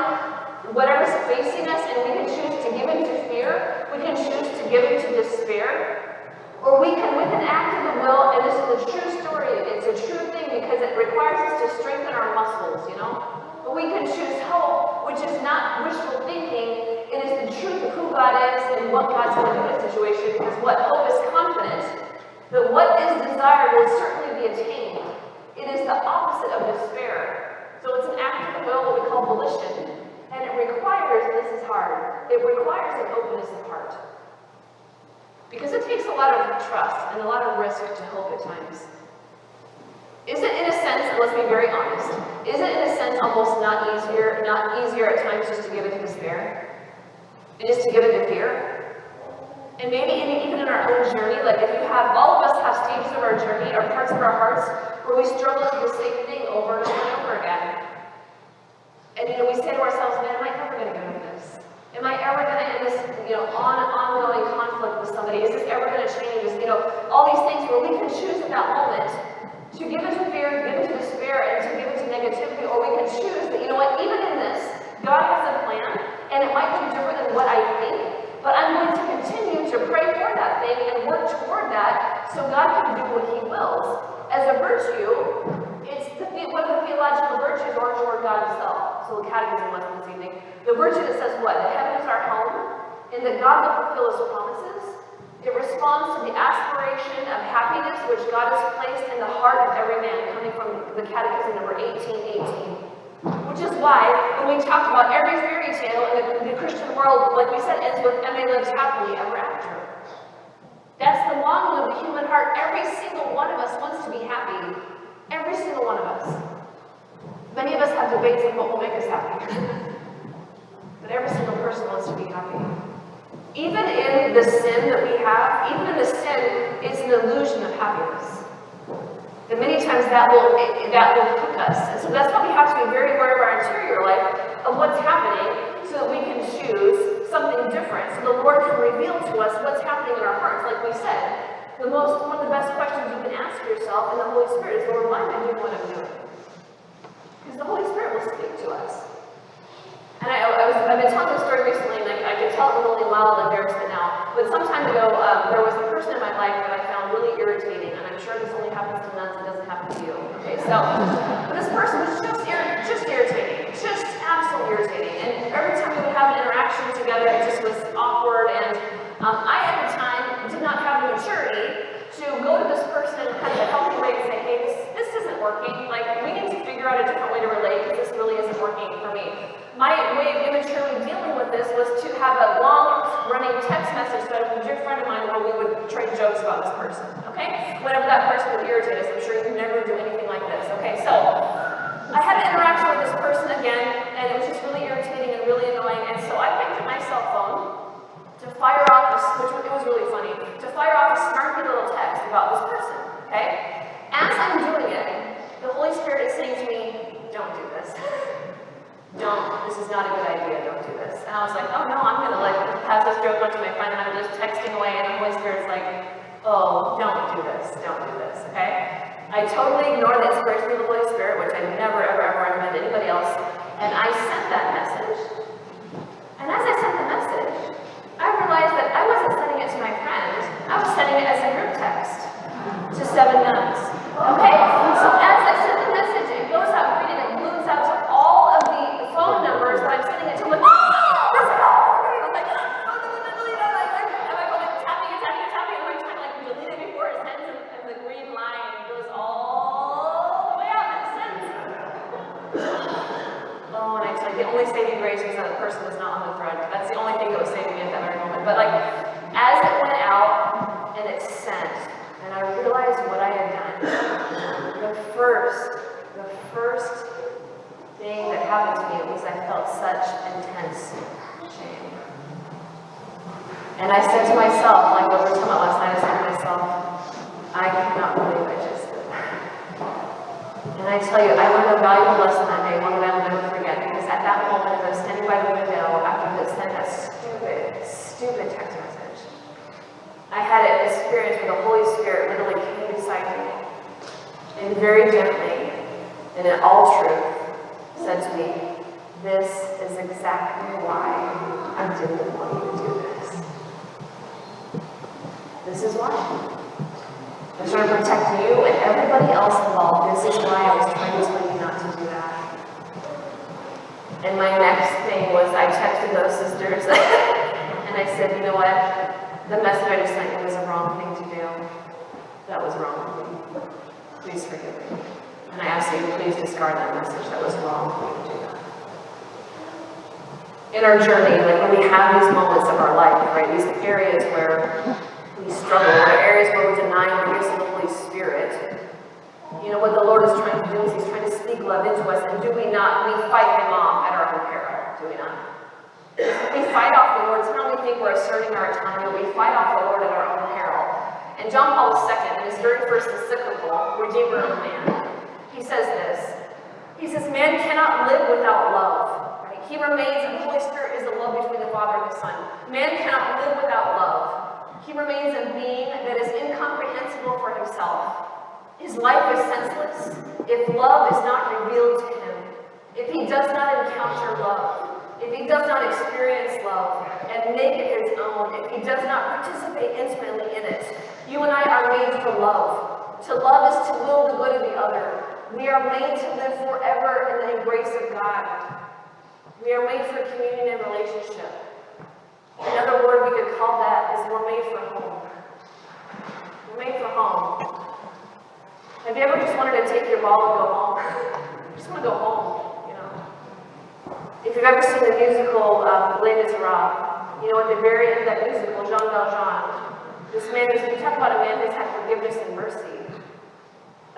whatever's facing us, and we can choose to give into fear. We can choose to give into despair. Or we can, with an act of the will, and this is a true story, it's a true thing because it requires us to strengthen our muscles, you know? But we can choose hope, which is not wishful thinking. It is the truth of who God is and what God's going to do in a situation, because what hope is confident that what is desired will certainly be attained. It is the opposite of despair. So it's an act of the will, what we call volition, and it requires, and this is hard, it requires an openness of heart. Because it takes a lot of trust and a lot of risk to hope at times. Is it in a sense, and let's be very honest, is it in a sense almost not easier at times just to give it to despair? And just to give it to fear? And maybe even in our own journey, like if you have, all of us have stages of our journey or parts of our hearts where we struggle with the same thing over and over again. And you know, we say to ourselves, man, am I ever going to get over this? Am I ever going to end this, ongoing conflict with somebody? Is this ever going to change? All these things where we can choose at that moment to give into fear, give into despair, and to give into negativity, or we can choose that, you know what, even in this, God has a plan, and it might be different than what I think, but I'm going to continue to pray for that thing and work toward that so God can do what He wills. As a virtue, it's one of the theological virtues or toward God Himself. So the catechism lesson this evening. The virtue that says what? That heaven is our home, and that God will fulfill His promises. It responds to the aspiration of happiness which God has placed in the heart of every man, coming from the catechism number 1818. Which is why, when we talked about every fairy tale in the Christian world, like we said, ends with "and they lived happily ever after." That's the longing of the human heart. Every single one of us wants to be happy. Every single one of us. Many of us have debates on what will make us happy. But every single person wants to be happy. Even in the sin that we have, even in the sin, it's an illusion of happiness. And many times that will hook us. And so that's why we have to be very aware of our interior life, of what's happening, so that we can choose something different. So the Lord can reveal to us what's happening in our hearts. Like we said, one of the best questions you can ask yourself in the Holy Spirit is, Lord, why am I doing what I'm doing? Because the Holy Spirit will speak to us. And I've been telling this story recently, and I can tell it with only mild embarrassment now. But some time ago, there was a person in my life that I found really irritating, and I'm sure this only happens to nuns, it doesn't happen to you. Okay, so but this person was just irritating, just absolutely irritating. And every time we would have an interaction together, it just was awkward. And I, at the time, did not have the maturity to go to this person in kind of a healthy way and say, hey, this isn't working. Like, we need to figure out a different way to relate, because this really isn't working for me. My way of immaturely dealing with this was to have a long-running text message to a dear friend of mine where we would trade jokes about this person, okay? Whenever that person would irritate us, I'm sure you never do anything like this, okay? So, I had an interaction with this person again, and it was just really irritating and really annoying, and so I picked up my cell phone to fire off, it was really funny, to fire off a snarky little text about this person, okay? As I'm doing it, the Holy Spirit is saying to me, don't do this. This is not a good idea, don't do this. And I was like, oh no, I'm going to pass this joke on to my friend, and I'm just texting away, and the Holy Spirit's like, oh, don't do this, okay? I totally ignored the inspiration of the Holy Spirit, which I never, ever, ever recommend to anybody else, and I sent that message. And as I sent the message, I realized that I wasn't sending it to my friend, I was sending it as a group text to 7 nuns, okay? So as I sent the message, it goes out reading and balloons out to all of the phone numbers that I'm sending it to. I'm like, I'm like, no, delete it. And I go like tapping, and I'm trying to like delete it before it sends, and the green line goes all the way out and it sends. Oh, and I tell you, the only saving grace was that the person was not on the thread. That's the only thing that was saving me at that very moment. But like, as it went out and it sent, and I realized what I had done, the first thing that happened to me was I felt such intense shame. And I said to myself, like what we were talking about last night, I said to myself, I cannot believe I just did that. And I tell you, I learned a valuable lesson that day, one that I will never forget, because at that moment, as I was standing by the window after I sent that stupid text message, I had an experience where the Holy Spirit literally came beside me and very gently, and in all truth, said to me, this is exactly why I didn't want you to do this. This is why. I'm trying to protect you and everybody else involved. This is why I was trying to tell you not to do that. And my next thing was I texted those sisters and I said, you know what? The message I just sent you was a wrong thing to do. That was wrong of me. Please forgive me. And I ask you to please discard that message. That was wrong for you to do that. In our journey, like when we have these moments of our life, right, these areas where we struggle, or areas where we're denying the gifts of the Holy Spirit, you know, what the Lord is trying to do is He's trying to speak love into us, and do we not? We fight Him off at our own peril, do we not? We fight off the Lord. Sometimes we think we're asserting our autonomy, but we fight off the Lord at our own peril. And John Paul II, in his very first encyclical, Redeemer of Man, he says this. He says, man cannot live without love. Right? He remains, and the Holy Spirit is the love between the Father and the Son. Man cannot live without love. He remains a being that is incomprehensible for himself, His life is senseless if love is not revealed to him, if he does not encounter love, if he does not experience love and make it his own, if he does not participate intimately in it. You and I are made for love. To love is to will the good of the other. We are made to live forever in the embrace of God. We are made for communion and relationship. Another word we could call that is we're made for home. We're made for home. Have you ever just wanted to take your ball and go home? I just want to go home, you know. If you've ever seen the musical Les Miserables, you know, at the very end of that musical, Jean Valjean, this man, you talk about a man who's had forgiveness and mercy.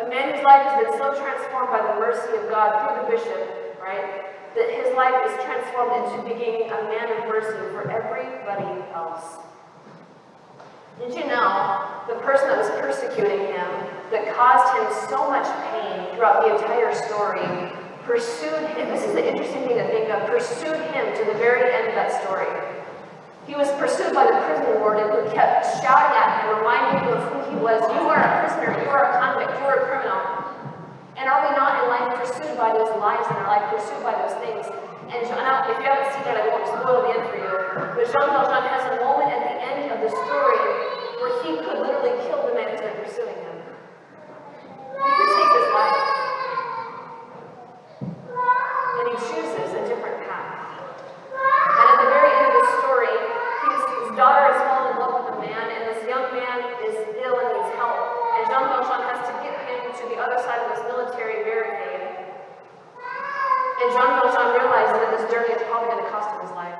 A man whose life has been so transformed by the mercy of God through the bishop, right, that his life is transformed into being a man of mercy for everybody else. Did you know the person that was persecuting him, that caused him so much pain throughout the entire story, pursued him? This is the interesting thing to think of. Pursued him to the very end of that story. He was pursued by the prison warden who kept shouting at him, reminding him of who he was. You are a prisoner. You are a convict. You are a criminal. And are we not in life pursued by those lives in our life, pursued by those things? And if you haven't seen that, I won't spoil the end for you. But Jean Valjean has a moment at the end of the story where he could literally kill the man who's been pursuing him. He could take his life. And he chooses a different path. And at the very end of the story, his daughter has fallen in love with a man, and this young man is ill and needs help. And Jean Valjean has to get him to the other side of this military barricade. And Jean Valjean realizes that this journey is probably going to cost him his life.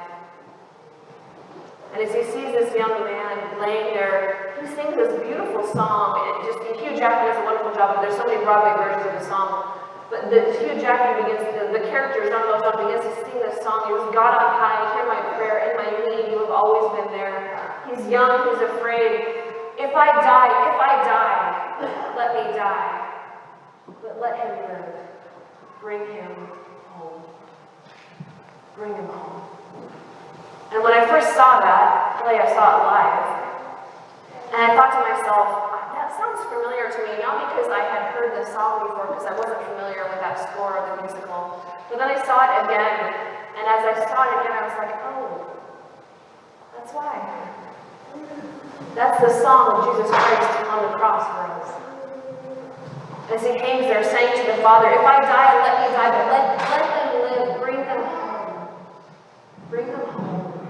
And as he sees this young man laying there, he sings this beautiful song. And Hugh Jackman does a wonderful job, but there's so many Broadway versions of the song. But Hugh Jackman the character, Jean Valjean, begins to sing this song. He was, God on high, hear my prayer, in my need, you have always been there. He's young, he's afraid. If I die, let me die. But let him live. Bring him home. Bring him home. And when I first saw that play, I saw it live. And I thought to myself, that sounds familiar to me, not because I had heard this song before, because I wasn't familiar with that score of the musical. But then I saw it again, and as I saw it again, I was like, oh, that's why. That's the song of Jesus Christ on the cross for us. As he hangs there saying to the Father, if I die, let me die, but let them live, bring them home. Bring them home.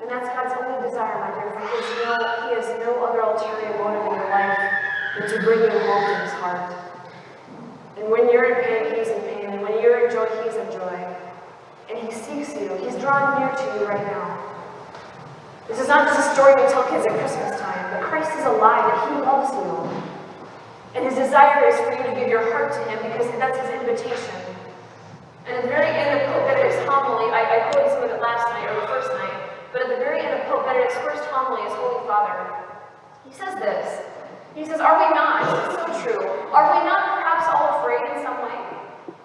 And that's God's only desire, my dear friend. He has no other ulterior motive in your life than to bring you home to his heart. And when you're in pain, he's in pain. And when you're in joy, he's in joy. And he seeks you. He's drawing near to you right now. This is not just a story we tell kids at Christmas time, but Christ is alive and he loves you. And his desire is for you to give your heart to him because that's his invitation. And at the very end of Pope Benedict's homily, I quoted some of it last night or the first night, but at the very end of Pope Benedict's first homily as Holy Father, he says this. He says, are we not, it's so true, are we not perhaps all afraid in some way?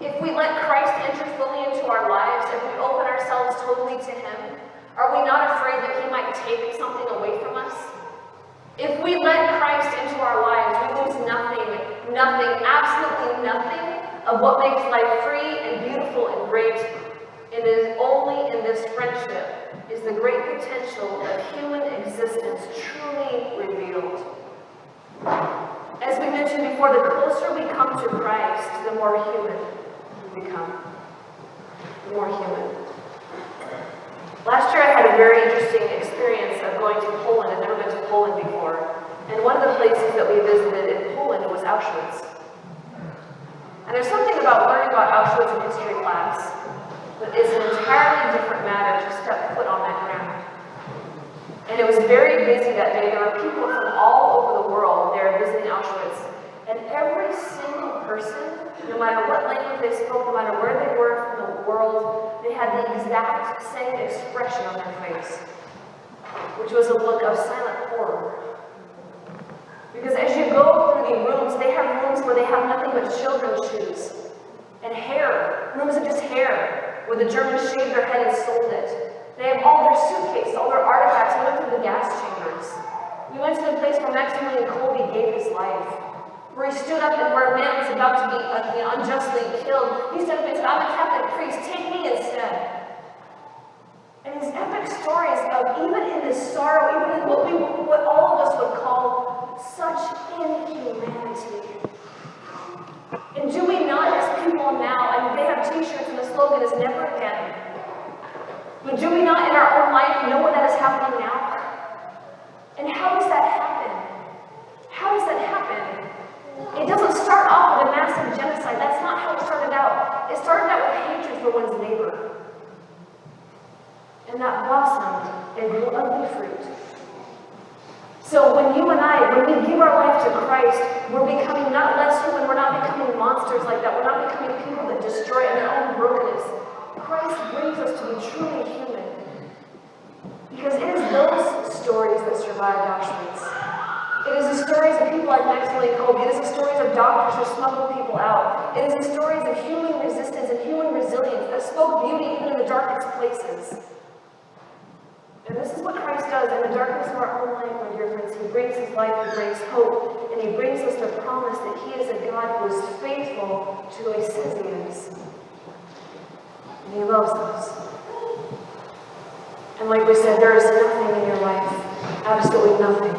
If we let Christ enter fully into our lives, if we open ourselves totally to him, are we not afraid that he might take something away from us? If we let Christ into our lives, we lose nothing, absolutely nothing of what makes life free and beautiful and great. It is only in this friendship is the great potential of human existence truly revealed. As we mentioned before, the closer we come to Christ, the more human we become. The more human. Last year I had a very interesting experience of going to Poland. I've never been to Poland before. And one of the places that we visited in Poland was Auschwitz. And there's something about learning about Auschwitz in history class that is an entirely different matter to step foot on that ground. And it was very busy that day. There were people from all over the world there visiting Auschwitz. And every single person, no matter what language they spoke, no matter where they were from the world, they had the exact same expression on their face, which was a look of silent horror. Because as you go through the rooms, they have rooms where they have nothing but children's shoes and hair, rooms of just hair, where the Germans shaved their head and sold it. They have all their suitcases, all their artifacts. We went through the gas chambers. We went to the place where Maximilian Kolbe gave his life. where he stood up and where a man was about to be unjustly killed, he stood up and said, I'm a Catholic priest, take me instead. And these epic stories of even in this sorrow, even in what all of us would call such inhumanity. And do we not, as people now, and they have t-shirts and the slogan is never again. But do we not in our own life know what that is happening now? And how does that happen? How does that happen? It doesn't start off with a massive genocide. That's not how it started out. It started out with hatred for one's neighbor. And that blossomed and grew ugly fruit. So when you and I, when we give our life to Christ, we're becoming not less human, we're not becoming monsters like that, we're not becoming people that destroy in their own brokenness. Christ brings us to be truly human. Because it is those stories that survive Auschwitz. It is the stories of people like Maximilian Kolbe. It is the stories of doctors who smuggled people out. It is the stories of human resistance and human resilience that spoke beauty even in the darkest places. And this is what Christ does in the darkness of our own life, my dear friends. He brings his life, he brings hope, and he brings us the promise that he is a God who is faithful to who he says he is. And he loves us. And like we said, there is nothing in your life, absolutely nothing,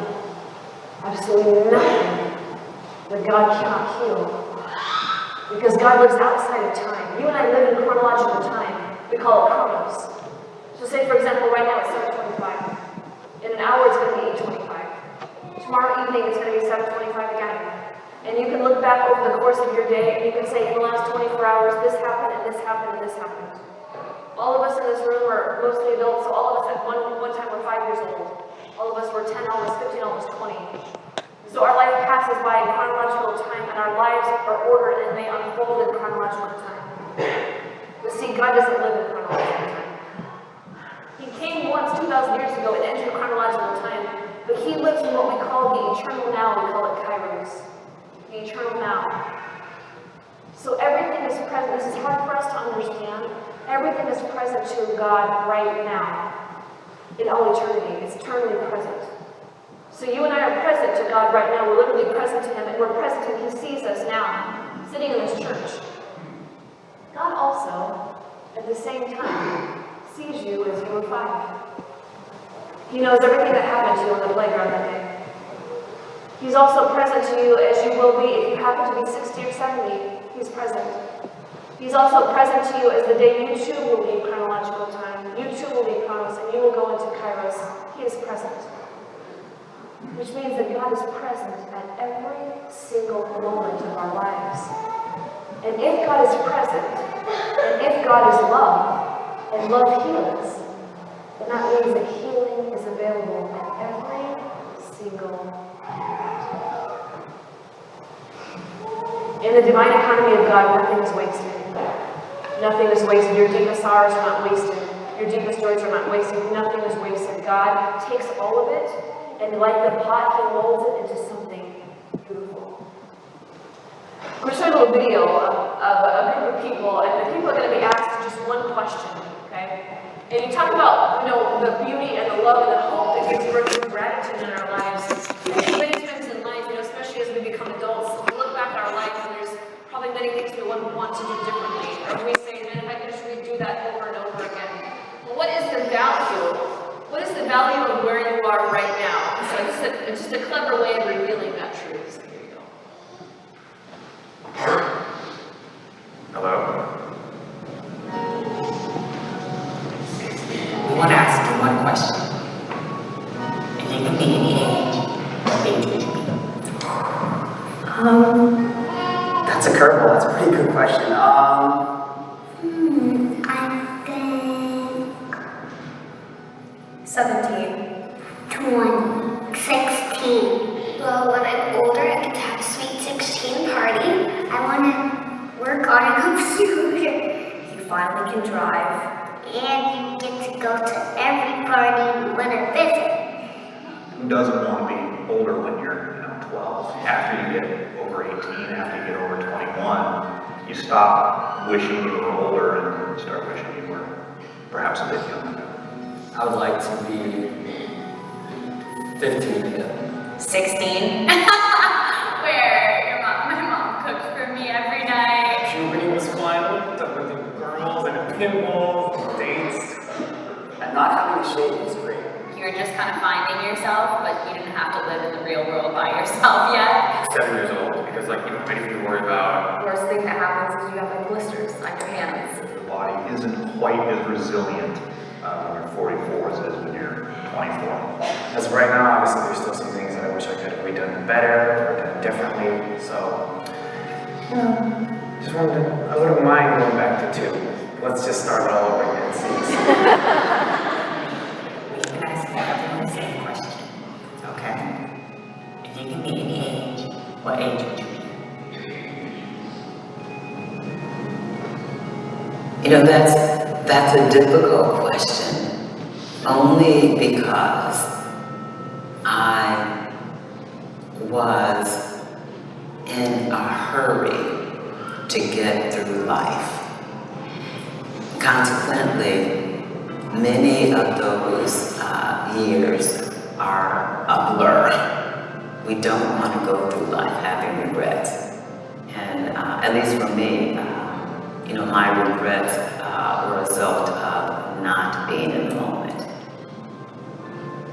that God cannot heal. Because God lives outside of time. You and I live in chronological time. We call it chronos. So say, for example, right now it's 7:25. In an hour it's going to be 8:25. Tomorrow evening it's going to be 7:25 again. And you can look back over the course of your day and you can say, in the last 24 hours, this happened and this happened and this happened. All of us in this room are mostly adults, so all of us at one time were 5 years old. All of us were 10, almost 15, almost 20. So our life passes by in chronological time and our lives are ordered and they unfold in chronological time. But see, God doesn't live in chronological time. He came once 2,000 years ago and entered chronological time, but he lives in what we call the eternal now. We call it kairos. The eternal now. So everything is present. This is hard for us to understand. Everything is present to God right now. In all eternity. It's eternally present. So you and I are present to God right now. We're literally present to him, and we're present and he sees us now, sitting in this church. God also, at the same time, sees you as you were 5. He knows everything that happened to you on the playground that day. He's also present to you as you will be if you happen to be 60 or 70. He's present. He's also present to you as the day you too will leave chronological time. You too will leave chronos and you will go into kairos. He is present. Which means that God is present at every single moment of our lives. And if God is present, and if God is love, and love heals, then that means that healing is available at every single moment. In the divine economy of God, nothing is wasted. Nothing is wasted. Your deepest sorrows are not wasted. Your deepest joys are not wasted. Nothing is wasted. God takes all of it, and like the pot, he molds it into something beautiful. I'm going to show you a little video of a group of people, and the people are going to be asked just one question, okay? And you talk about, the beauty and the love and the hope that gives birth to gratitude in our lives. Many times in life, especially as we become adults, we look back at our life and there's probably many things we want to do differently. Or we say, man, if I could just redo that over and over again. Well, what is the value? What is the value of where you are right now? So it's just a clever way of revealing that truth. So here you go. Hello. We want to ask you one question. And you can be any age. What age would you be? That's a curveball. That's a pretty good question. I think 17. 20, 16. Well, when I'm older, I get to have a sweet 16 party. I want to work on a computer. You finally can drive. And you get to go to every party you want to visit. Who doesn't want to be older when you're 12? After you get over 18, after you get over 21, you stop wishing you were older and start wishing you were perhaps a bit younger. I would like to be 15 again. 16? Where? Your mom pimples, dates. And not having a shave is great. You're just kind of finding yourself, but you didn't have to live in the real world by yourself yet. 7 years old, because like, you know, many people worry about. Worst thing that happens is you have like blisters on your hands. The body isn't quite as resilient when you're 44 as it is when you're 24. As of right now, obviously, there's still some things that I wish I could have done better or done differently. So, just wanted to, I wouldn't mind going back to 2. Let's just start it all over again. See. We can ask everyone the same question, okay? If you can be any age, what age would you be? You know, that's a difficult question, only because I was in a hurry to get through life. Consequently, many of those years are a blur. We don't want to go through life having regrets. And at least for me, you know, my regrets were a result of not being in the moment.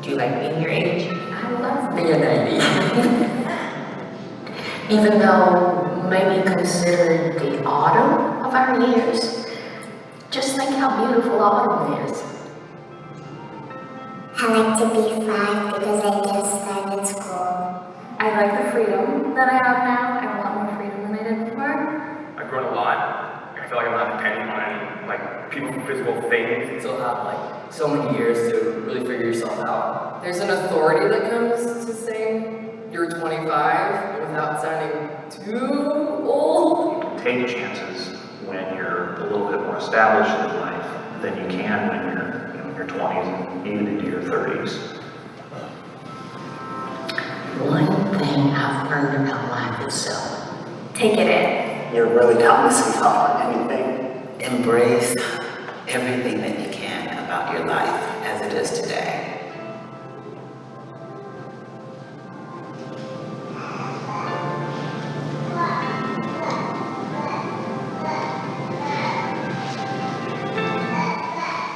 Do you like being your age? I love being 90. Even though maybe considered the autumn of our years, just think how beautiful autumn is. I like to be 5 because I just started school. I like the freedom that I have now. I have a lot more freedom than I did before. I've grown a lot. I feel like I'm not depending on any, like, people for physical things. You still have like so many years to really figure yourself out. There's an authority that comes to saying you're 25 without sounding too old. Take chances when you're a little bit more established in life than you can when you're, you know, in your 20s and even into your 30s. One thing I've learned about life itself. Take it in. You're really not missing out on anything. Embrace everything that you can about your life as it is today.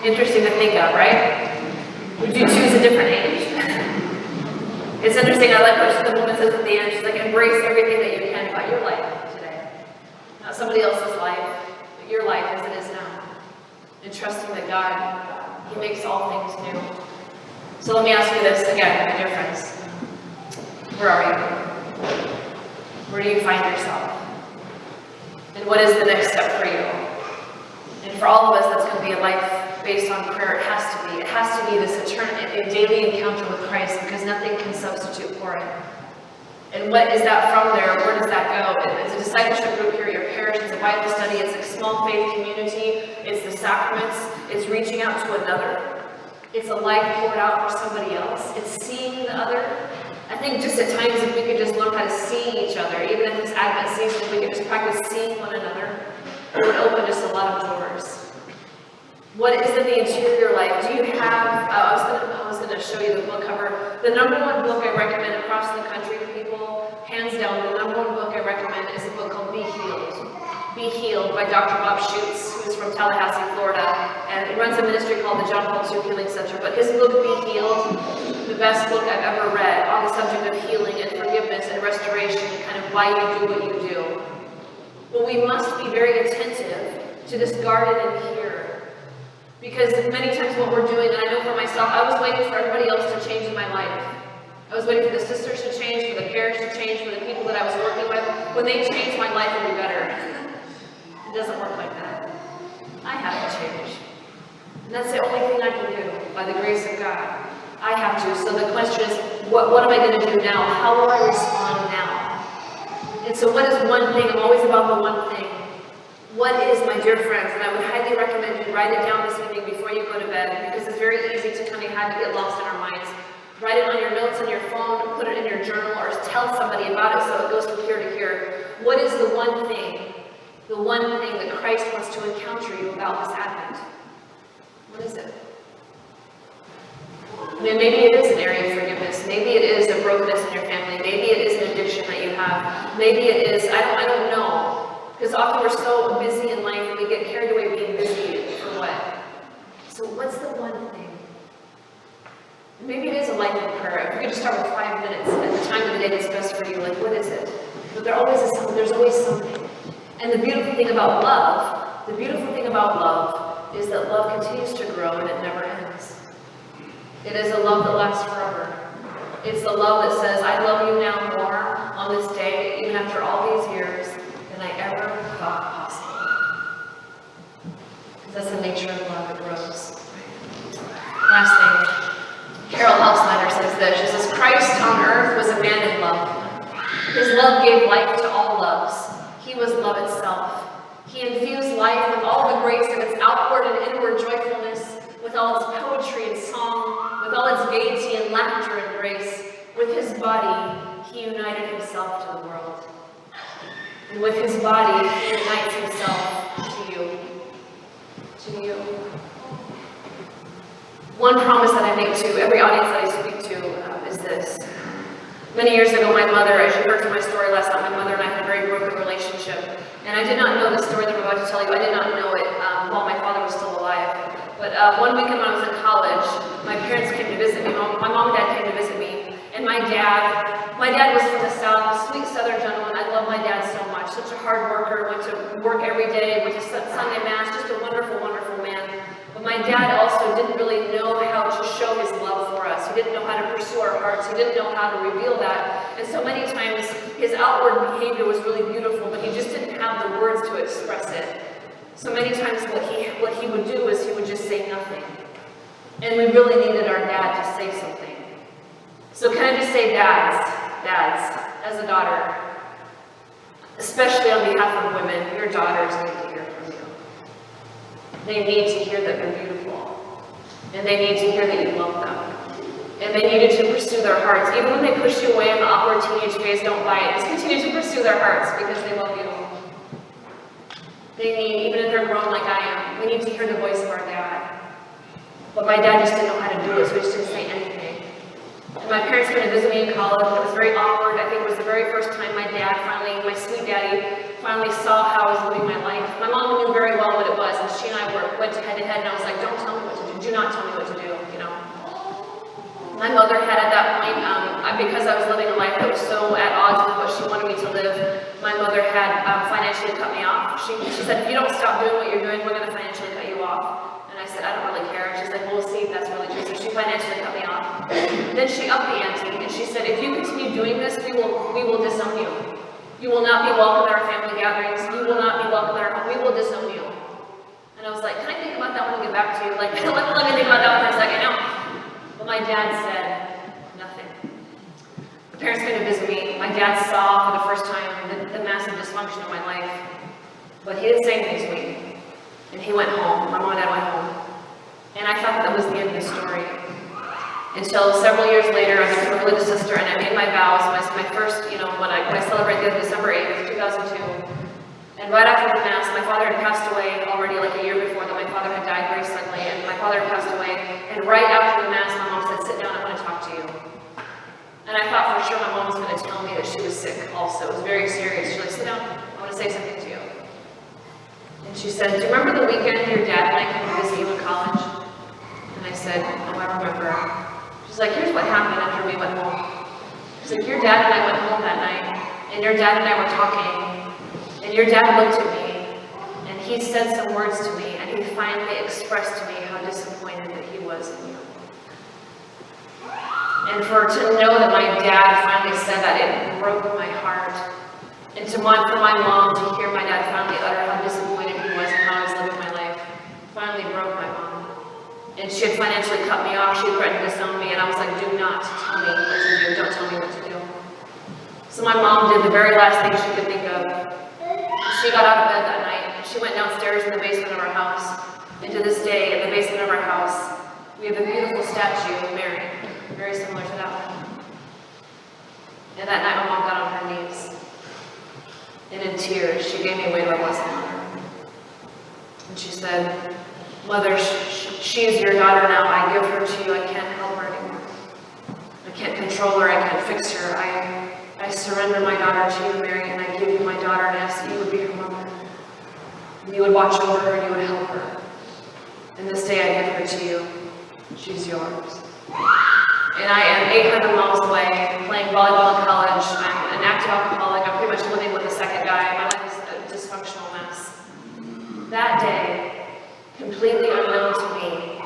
Interesting to think of, right? Would you choose a different age? It's interesting, I like what the woman says at the end. She's like, embrace everything that you can about your life today. Not somebody else's life, but your life as it is now. And trusting that God, He makes all things new. So let me ask you this again, my dear friends. Where are you? Where do you find yourself? And what is the next step for you? And for all of us, that's going to be a life based on prayer. It has to be. It has to be this a daily encounter with Christ, because nothing can substitute for it. And what is that from there? Where does that go? It's a discipleship group here at your parish. It's a Bible study. It's a small faith community. It's the sacraments. It's reaching out to another. It's a life poured out for somebody else. It's seeing the other. I think just at times if we could just learn how to see each other, even in this Advent season, if we could just practice seeing one another, it would open just a lot of doors. What is in the interior life? Do you have, I was going to show you the book cover. The number one book I recommend across the country to people, hands down, the number one book I recommend is a book called Be Healed. Be Healed by Dr. Bob Schutz, who's from Tallahassee, Florida, and he runs a ministry called the John Paul II Healing Center. But his book, Be Healed, the best book I've ever read on the subject of healing and forgiveness and restoration, and kind of why you do what you do. But we must be very attentive to this garden in here. Because many times what we're doing, and I know for myself, I was waiting for everybody else to change in my life. I was waiting for the sisters to change, for the parish to change, for the people that I was working with. When they change, my life will be better. It doesn't work like that. I have to change. And that's the only thing I can do, by the grace of God. I have to. So the question is, what am I going to do now? How will I respond now? And so what is one thing? I'm always about the one thing. What is, my dear friends, and I would highly recommend you write it down this evening before you go to bed, because it's very easy to kind of have it get lost in our minds. Write it on your notes on your phone, put it in your journal, or tell somebody about it so it goes from here to here. What is the one thing that Christ wants to encounter you about this Advent? What is it? I mean, maybe it is an area of forgiveness. Maybe it is a brokenness in your family. Maybe it is an addiction that you have. Maybe it is, I don't know. Because often we're so busy in life and we get carried away being busy what's the one thing? And maybe it is a life of prayer. If you could just start with 5 minutes at the time of the day that's best for you, like what is it? But there's always something. And the beautiful thing about love is that love continues to grow and it never ends. It is a love that lasts forever. It's the love that says, I love you now more on this day, even after all these years, than I ever thought possible. Because that's the nature of love, it grows. Last thing, Carol Helsnyder says this. She says, Christ on earth was a man in love. His love gave life to all loves. He was love itself. He infused life with all the grace of its outward and inward joyfulness, with all its poetry and song, with all its gaiety and laughter and grace. With his body, he united himself to the world. And with his body, he unites himself to you. To you. One promise that I make to every audience that I speak to is this. Many years ago, my mother, as you heard from my story last night, my mother and I had a very broken relationship. And I did not know the story that I'm about to tell you. I did not know it while my father was still alive. But one weekend when I was in college, my parents came to visit me. My mom and dad came to visit me. And my dad was from the South, a sweet Southern gentleman. I love my dad so much. Such a hard worker, went to work every day, went to Sunday Mass, just a wonderful, wonderful man. But my dad also didn't really know how to show his love for us. He didn't know how to pursue our hearts. He didn't know how to reveal that. And so many times, his outward behavior was really beautiful, but he just didn't have the words to express it. So many times what he would do is he would just say nothing. And we really needed our dad to say something. So can I just say dads, as a daughter, especially on behalf of women, your daughters need to hear from you. They need to hear that they're beautiful. And they need to hear that you love them. And they needed to pursue their hearts. Even when they push you away in the awkward teenage phase, don't buy it. Just continue to pursue their hearts because they love you. They need, even if they're grown like I am, we need to hear the voice of our dad. But my dad just didn't know how to do it, so he just didn't say anything. And my parents came to visit me in college, and it was very awkward. I think it was the very first time my sweet daddy, finally saw how I was living my life. My mom knew very well what it was, and she and I went head to head, and I was like, don't tell me what to do. Do not tell me what to do, you know. My mother had at that point, because I was living a life that was so at odds with what she wanted me to live, my mother had financially cut me off. She said, if you don't stop doing what you're doing, we're going to financially cut you off. And I said, I don't really care. And she's like, well, we'll see if that's really true. So she financially cut me off. Then she upped the ante, and she said, if you continue doing this, we will disown you. You will not be welcome at our family gatherings. You will not be welcome at our home. We will disown you. And I was like, can I think about that one and get back to you? Like, let me think about that one for a second. No. But my dad said nothing. The parents came to visit me. My dad saw for the first time the massive dysfunction of my life. But he didn't say anything to me. And he went home. My mom and dad went home. And I thought that was the end of the story. Until several years later, I became a religious sister and I made my vows, my first, when I celebrated December 8th, 2002. And right after the Mass, my father had passed away already like a year before that. My father had died very suddenly, and my father had passed away. And right after the Mass, my mom said, sit down, I want to talk to you. And I thought for sure my mom was going to tell me that she was sick also. It was very serious. She's like, sit down, I want to say something to you. And she said, do you remember the weekend your dad and I came to visit you in college? And I said, oh, I remember. She's like, here's what happened after we went home. She's like, your dad and I went home that night, and your dad and I were talking. And your dad looked at me, and he said some words to me, and he finally expressed to me how disappointed that he was in you. And to know that my dad finally said that, it broke my heart. And for my mom to hear my dad finally utter how disappointed he was in how I was living my life, finally broke my mom. And she had financially cut me off, she had threatened to disown me, and I was like, do not tell me what to do, don't tell me what to do. So my mom did the very last thing she could think of. She got out of bed that night, and she went downstairs in the basement of our house. And to this day, in the basement of our house, we have a beautiful statue of Mary, very similar to that one. And that night, my mom got on her knees. And in tears, she gave me away to our Blessed Mother. And she said, Mother, she is your daughter now. I give her to you. I can't help her anymore. I can't control her. I can't fix her. I surrender my daughter to you, Mary, and I give you my daughter and ask that you would be her mother. And you would watch over her and you would help her. And this day I give her given to you. She's yours. And I am 800 miles away, playing volleyball in college. I'm an active alcoholic. I'm pretty much living with a second guy. My life is a dysfunctional mess. That day, completely unknown to me,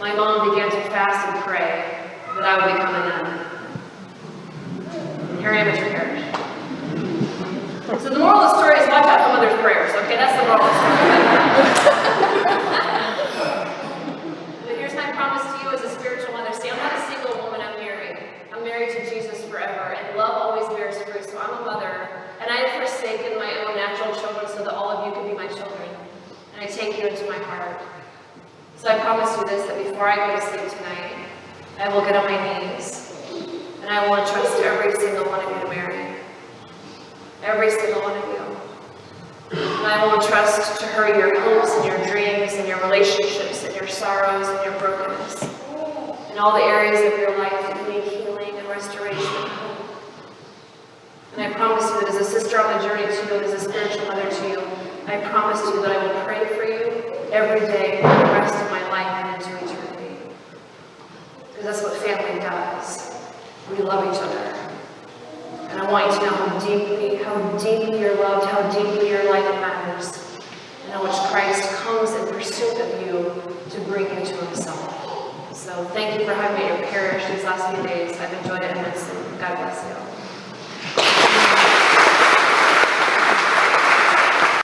my mom began to fast and pray that I would become a nun. And here I am at your parish. So the moral of the story is watch out for mother's prayers, okay? That's the moral of the story. But here's my promise to you as a spiritual mother. See, I'm not a single woman, I'm married. I'm married to Jesus forever, and love always bears fruit. So I'm a mother, and I have forsaken my own natural children so that all of you can be my children. And I take you into my heart. So I promise you this, that before I go to sleep tonight, I will get on my knees, and I will entrust every single one of you to Mary. Every single one of you. And I will entrust to her your hopes and your dreams and your relationships and your sorrows and your brokenness. And all the areas of your life that need healing and restoration and hope. And I promise you that as a sister on the journey to you and as a spiritual mother to you, I promise you that I will pray for you every day for the rest of my life and into eternity. Because that's what family does. We love each other. And I want you to know how deeply you're loved, how deeply your life matters, and how much Christ comes in pursuit of you to bring you to himself. So thank you for having me at your parish these last few days. I've enjoyed it immensely. God bless you.